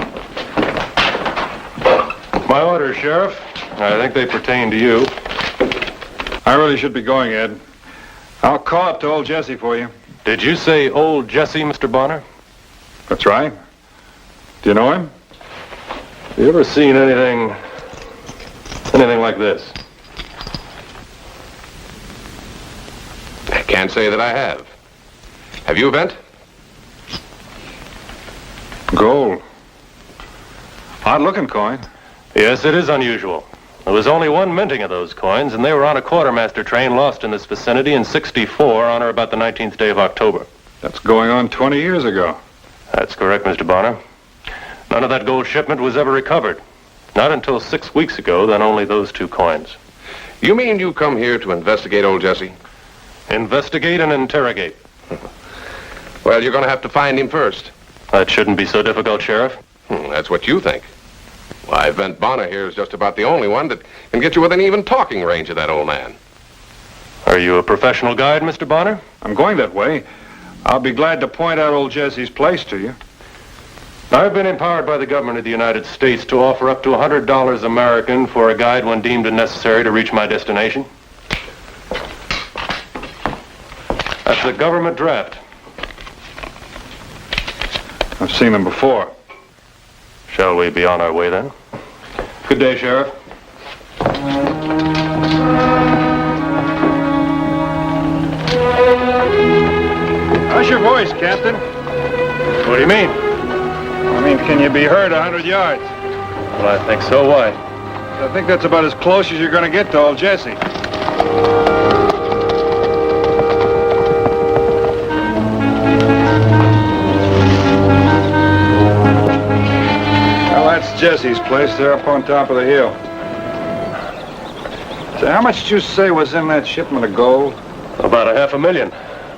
My orders, Sheriff. I think they pertain to you. I really should be going, Ed. I'll call up to old Jesse for you. Did you say old Jesse, Mr. Bonner? That's right. Do you know him? You ever seen anything like this? I can't say that I have. Have you, Vent? Gold. Odd-looking coin. Yes, it is unusual. There was only one minting of those coins, and they were on a quartermaster train lost in this vicinity in '64 on or about the 19th day of October. That's going on 20 years ago. That's correct, Mr. Bonner. None of that gold shipment was ever recovered. Not until 6 weeks ago, then only those 2 coins. You mean you come here to investigate old Jesse? Investigate and interrogate. Well, you're going to have to find him first. That shouldn't be so difficult, Sheriff. That's what you think. Why, Vent Bonner here is just about the only one that can get you within even talking range of that old man. Are you a professional guide, Mr. Bonner? I'm going that way. I'll be glad to point out old Jesse's place to you. I've been empowered by the government of the United States to offer up to $100 American for a guide when deemed necessary to reach my destination. That's a government draft. I've seen them before. Shall we be on our way then? Good day, Sheriff. How's your voice, Captain? What do you mean? I mean, can you be heard 100 yards? Well, I think so. Why? I think that's about as close as you're going to get to old Jesse. Well, that's Jesse's place. They're up on top of the hill. So how much did you say was in that shipment of gold? About $500,000,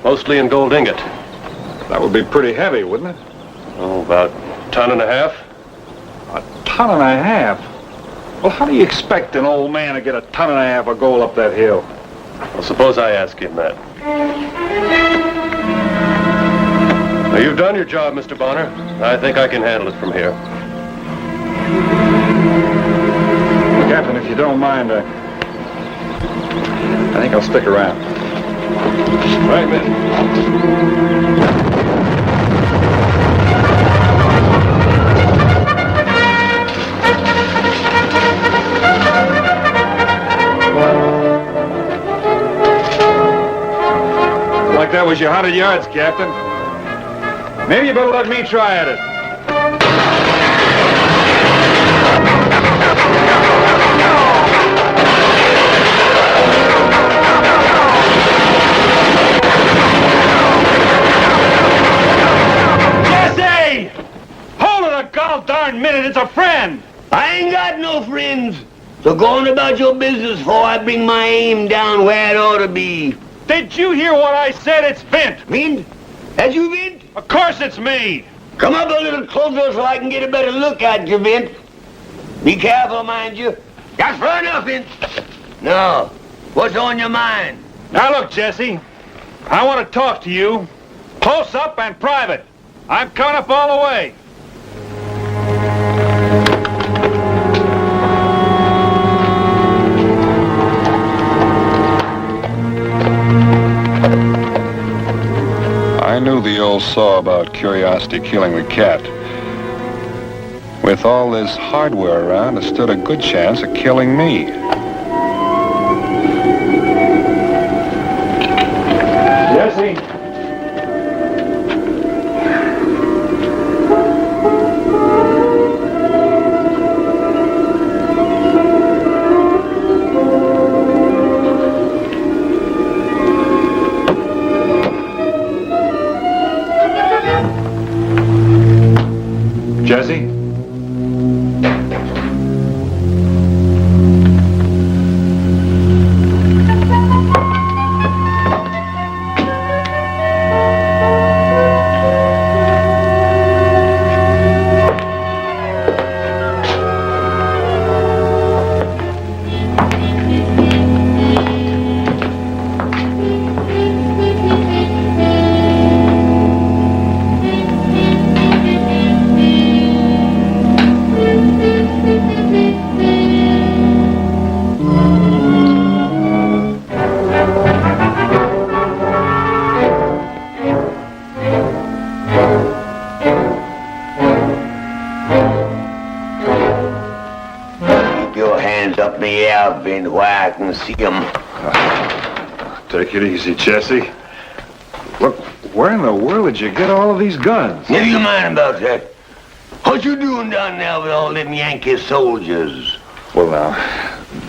mostly in gold ingot. That would be pretty heavy, wouldn't it? Oh, about 1.5 tons. 1.5 tons? Well, how do you expect an old man to get 1.5 tons of gold up that hill? Well, suppose I ask him that. Now, you've done your job, Mr. Bonner. I think I can handle it from here. Captain, if you don't mind, I think I'll stick around. Right, man. Like that was your 100 yards, Captain. Maybe you better let me try at it. Jesse! Hold it a gol darn minute, it's a friend! I ain't got no friends. So go on about your business before I bring my aim down where it ought to be. Did you hear what I said? It's Vint. Vint? That's you, Vint? Of course it's me. Come up a little closer so I can get a better look at you, Vint. Be careful, mind you. That's far enough, Vint. Now, what's on your mind? Now look, Jesse. I want to talk to you. Close up and private. I'm coming up all the way. knew the old saw about curiosity killing the cat. With all this hardware around, it stood a good chance of killing me. Jesse. Jesse? Up in the air, Ben, where I can see them. Take it easy, Jesse. Look, where in the world did you get all of these guns? Never you mind about that. What you doing down there with all them Yankee soldiers? Well, now,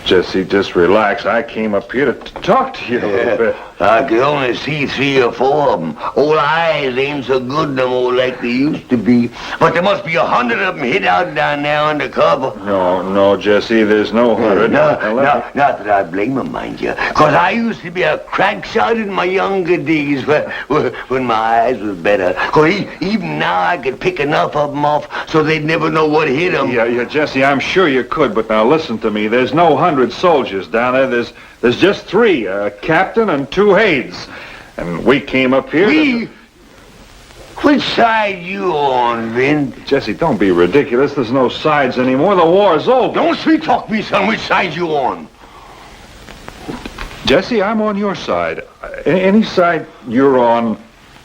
Jesse, just relax. I came up here to talk to you a little bit. I can only see 3 or 4 of them. Old eyes ain't so good no more like they used to be. But there must be 100 of them hid out down there under cover. No, Jesse, there's no 100. Not that I blame them, mind you. Because I used to be a crack shot in my younger days when my eyes was better. Because even now I could pick enough of them off so they'd never know what hit them. Yeah, Jesse, I'm sure you could, but now listen to me. There's no 100 soldiers down there. There's just 3, a captain and 2 aides. And we came up here... We? Which side you on, Vin? Jesse, don't be ridiculous. There's no sides anymore. The war's over. Don't sweet talk me, son. Which side you on? Jesse, I'm on your side. Any side you're on,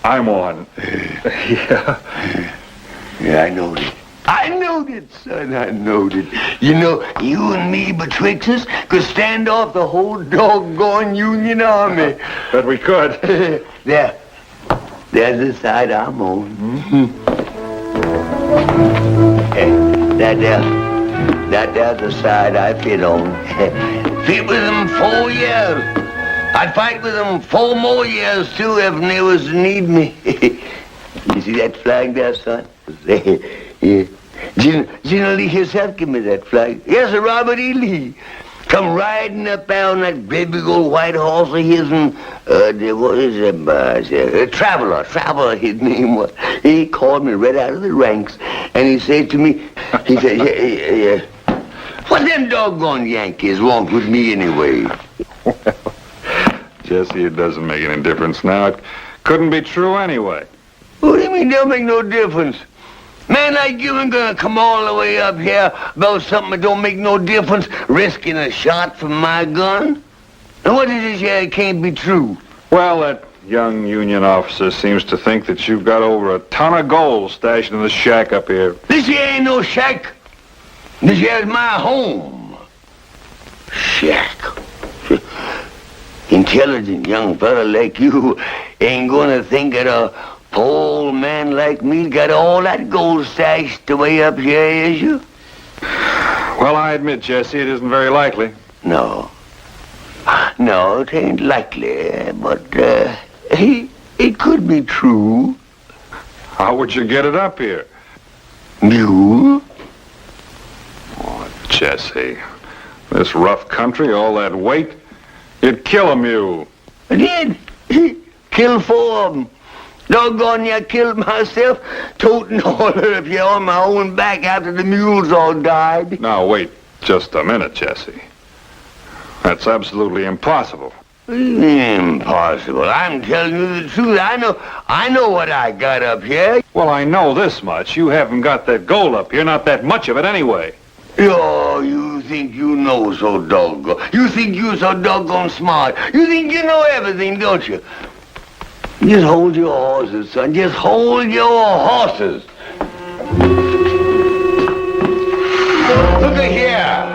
I'm on. Yeah. Yeah, I know it. I knowed it, son. I knowed it. You know, you and me betwixt us could stand off the whole doggone Union Army. Bet we could. There's the side I'm on. That's the side I fit on. Fit with them 4 years. I'd fight with them 4 more years, too, if they was to need me. You see that flag there, son? Yeah. General Lee himself gave me that flag. Yes, sir, Robert E. Lee. Come riding up there on that great big old white horse of his and, what is it, Traveler, his name was. He called me right out of the ranks, and he said to me, yeah. What them doggone Yankees want with me anyway? Well, Jesse, it doesn't make any difference now. It couldn't be true anyway. What do you mean don't make no difference? Man like you ain't gonna come all the way up here about something that don't make no difference, risking a shot from my gun? And what is this here that can't be true? Well, that young Union officer seems to think that you've got over a ton of gold stashed in the shack up here. This here ain't no shack. This here is my home. Shack. Intelligent young fella like you ain't gonna think that a old man like me got all that gold stashed away up here, is you? Well, I admit, Jesse, it isn't very likely. No, it ain't likely, but it could be true. How would you get it up here? You? Oh, Jesse, this rough country, all that weight, you'd kill a mule. I did. Kill 4 of them. Doggone, I killed myself, toting all of you on my own back after the mules all died. Now, wait just a minute, Jesse. That's absolutely impossible. Impossible. I'm telling you the truth. I know what I got up here. Well, I know this much. You haven't got that gold up here, not that much of it anyway. Oh, you think you know so doggone. You think you're so doggone smart. You think you know everything, don't you? Just hold your horses, son. Just hold your horses. Look at here.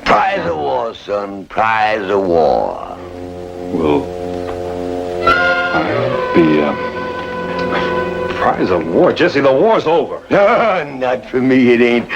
Prize of war, son. Prize of war. Well, prize of war? Jesse, the war's over. No, not for me, it ain't.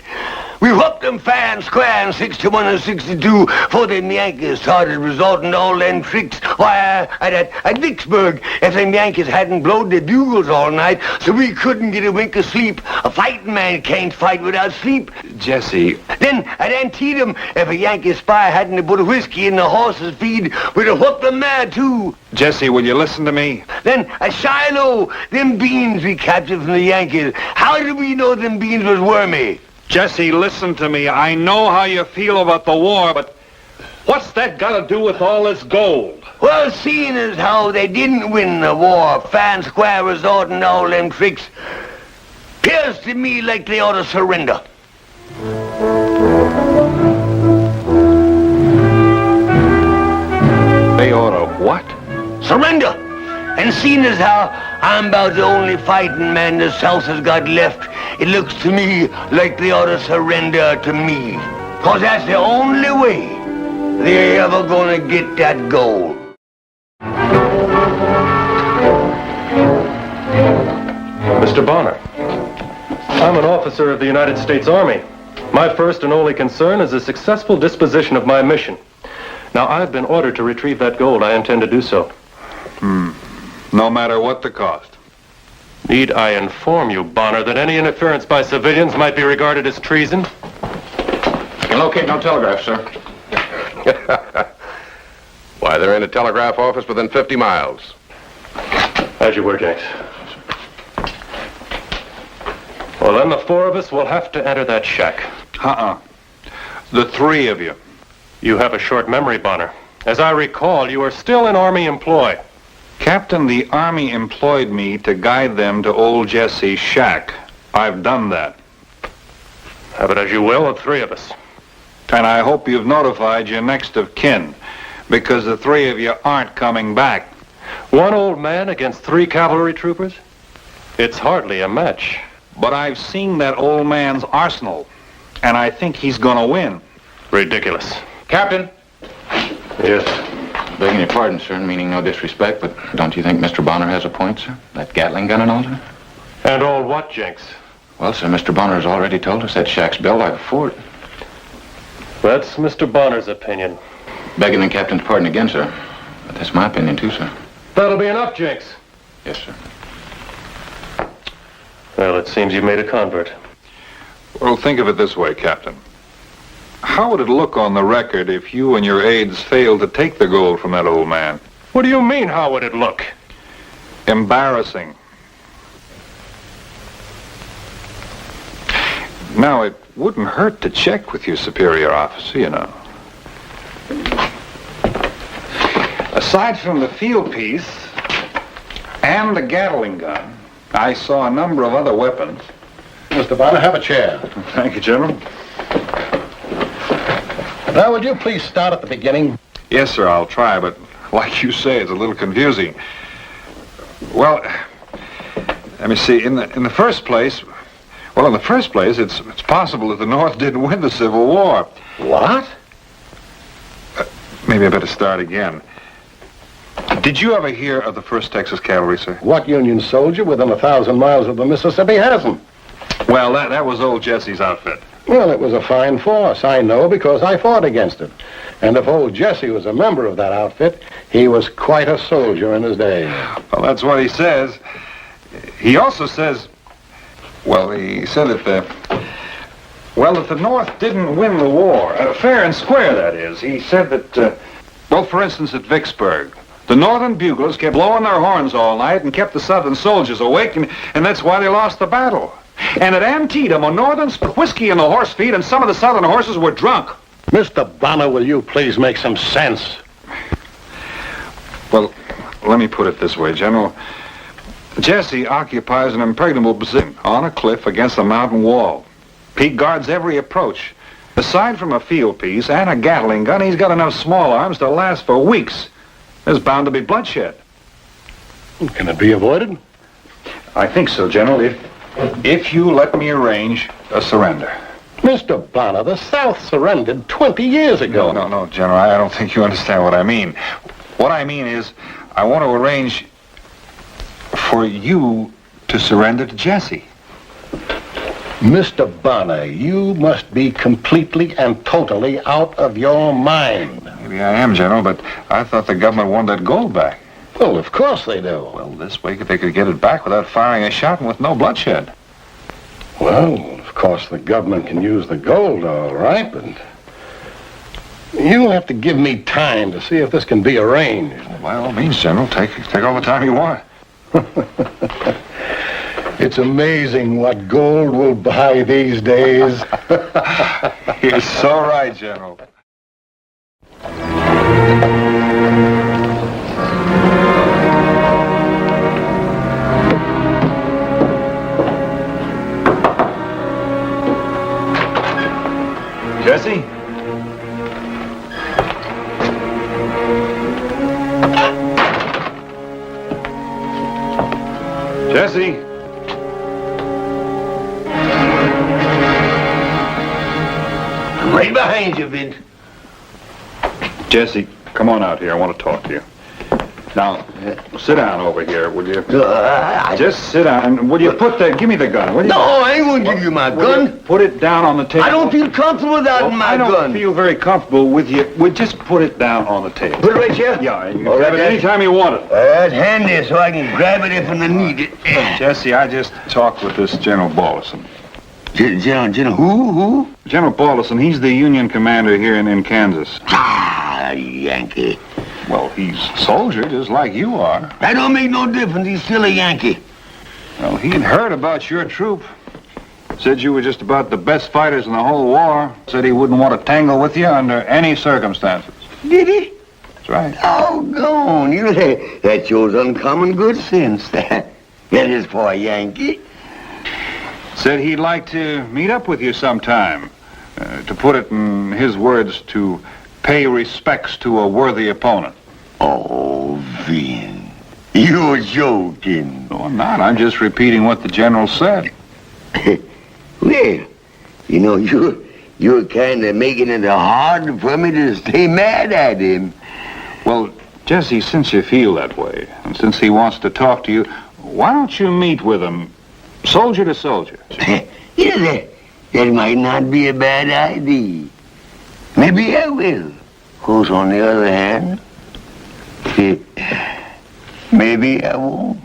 We whooped them fair and square in 61 and 62 for them Yankees started resorting to all them tricks. Why, at Vicksburg, if them Yankees hadn't blowed their bugles all night, so we couldn't get a wink of sleep. A fighting man can't fight without sleep. Jesse. Then at Antietam, if a Yankee spy hadn't put whiskey in the horse's feed, we'd have whooped them there, too. Jesse, will you listen to me? Then at Shiloh, them beans we captured from the Yankees, how did we know them beans was wormy? Jesse, listen to me. I know how you feel about the war, but what's that got to do with all this gold? Well, seeing as how they didn't win the war, fair and square resorting to all them tricks, appears to me like they ought to surrender. They ought to what? Surrender! And seeing as how I'm about the only fighting man the South has got left, it looks to me like they ought to surrender to me. 'Cause that's the only way they're ever gonna get that gold. Mr. Bonner, I'm an officer of the United States Army. My first and only concern is the successful disposition of my mission. Now, I've been ordered to retrieve that gold. I intend to do so. No matter what the cost. Need I inform you, Bonner, that any interference by civilians might be regarded as treason? I can locate no telegraph, sir. Why, they're in a telegraph office within 50 miles. As you were, Jenks. Well, then the four of us will have to enter that shack. The three of you. You have a short memory, Bonner. As I recall, you are still in Army employ. Captain, the Army employed me to guide them to old Jesse's shack. I've done that. Have it as you will, the three of us. And I hope you've notified your next of kin, because the three of you aren't coming back. One old man against 3 cavalry troopers? It's hardly a match. But I've seen that old man's arsenal, and I think he's gonna win. Ridiculous. Captain. Yes. Begging your pardon, sir, meaning no disrespect, but don't you think Mr. Bonner has a point, sir? That Gatling gun and all, sir? And all what, Jenks? Well, sir, Mr. Bonner has already told us that shack's built like a fort. That's Mr. Bonner's opinion. Begging the captain's pardon again, sir. But that's my opinion, too, sir. That'll be enough, Jenks. Yes, sir. Well, it seems you've made a convert. Well, think of it this way, Captain. How would it look on the record if you and your aides failed to take the gold from that old man? What do you mean, how would it look? Embarrassing. Now, it wouldn't hurt to check with your superior officer, you know. Aside from the field piece and the Gatling gun, I saw a number of other weapons. Mr. Bonner, have a chair. Thank you, General. Now, would you please start at the beginning? Yes, sir, I'll try, but like you say, it's a little confusing. Well, let me see. In the first place, it's possible that the North didn't win the Civil War. What? Maybe I better start again. Did you ever hear of the 1st Texas Cavalry, sir? What Union soldier within 1,000 miles of the Mississippi hasn't? Well, that was old Jesse's outfit. Well, it was a fine force. I know because I fought against it. And if old Jesse was a member of that outfit, he was quite a soldier in his day. Well, that's what he says. He also says, well, he said that the North didn't win the war. Fair and square, that is. He said that, well, for instance, at Vicksburg, the Northern buglers kept blowing their horns all night and kept the Southern soldiers awake, and that's why they lost the battle. And at Antietam, a Northerners put whiskey in the horse feed, and some of the Southern horses were drunk. Mr. Bonner, will you please make some sense? Well, let me put it this way, General. Jesse occupies an impregnable position on a cliff against a mountain wall. Pete guards every approach. Aside from a field piece and a Gatling gun, he's got enough small arms to last for weeks. There's bound to be bloodshed. Can it be avoided? I think so, General, if you let me arrange a surrender. Mr. Bonner, the South surrendered 20 years ago. No, General, I don't think you understand what I mean. What I mean is, I want to arrange for you to surrender to Jesse. Mr. Bonner, you must be completely and totally out of your mind. Maybe I am, General, but I thought the government wanted that gold back. Well, of course they do. Well, this way they could get it back without firing a shot and with no bloodshed. Well, of course the government can use the gold, all right, but you'll have to give me time to see if this can be arranged. By all means, General, take all the time you want. It's amazing what gold will buy these days. You're so right, General. Jesse? Jesse? I'm right behind you, Vince. Jesse, come on out here. I want to talk to you. Now, sit down over here, will you? Just sit down, and will you give me the gun, will you? No, I ain't going to give you my gun. Put it down on the table. I don't feel comfortable without my gun. I don't feel very comfortable with you. We'll just put it down on the table. Put it right here? Yeah, you can grab it anytime you want it. That's handy, so I can grab it if I need it. Jesse, I just talked with this General Ballison. General who? General Ballison, he's the Union commander here in Kansas. Ah, Yankee. Well, he's a soldier, just like you are. That don't make no difference. He's still a Yankee. Well, he'd heard about your troop. Said you were just about the best fighters in the whole war. Said he wouldn't want to tangle with you under any circumstances. Did he? That's right. Oh, go on. You know, that shows uncommon good sense. That is for a Yankee. Said he'd like to meet up with you sometime. To put it in his words, to pay respects to a worthy opponent. Oh, Vin. You're joking. No, I'm not. I'm just repeating what the general said. Well, you know, you're kind of making it hard for me to stay mad at him. Well, Jesse, since you feel that way, and since he wants to talk to you, why don't you meet with him, soldier to soldier? Yeah, that might not be a bad idea. Maybe I will. Who's on the other hand? Maybe I won't.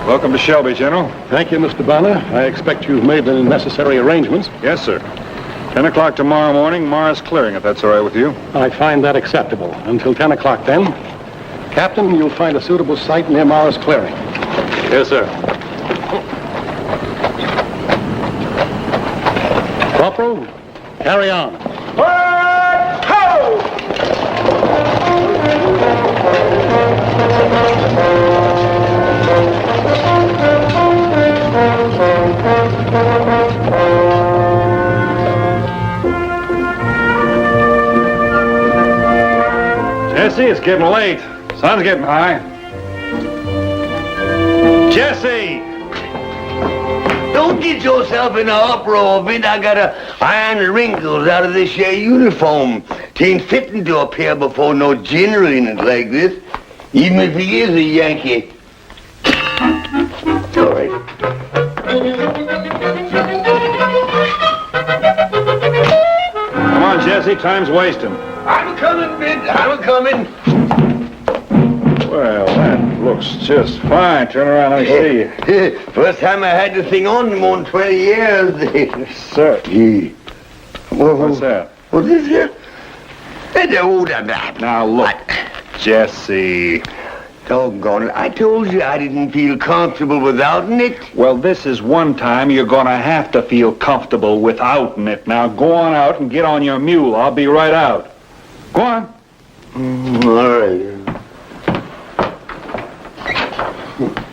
Welcome to Shelby, General. Thank you, Mr. Bonner. I expect you've made the necessary arrangements. Yes, sir. 10 o'clock tomorrow morning, Mars Clearing, if that's all right with you. I find that acceptable. Until 10 o'clock, then. Captain, you'll find a suitable site near Mars Clearing. Yes, sir. Corporal, carry on. Jesse, it's getting late. Sun's getting high. Jesse! Don't get yourself in a uproar, Vin. I gotta iron the wrinkles out of this here uniform. Tain't fitting to appear before no general in it like this, even if he is a Yankee. All right. Come on, Jesse, time's wasting. I'm coming, Vin. I'm coming. Well, that looks just fine. Turn around, let me see you. First time I had the thing on in more than 20 years. Yes, sir. What's that? What's this here? Now, look, Jesse. Doggone it. I told you I didn't feel comfortable without it. Well, this is one time you're gonna have to feel comfortable without it. Now go on out and get on your mule. I'll be right out. Go on. All right.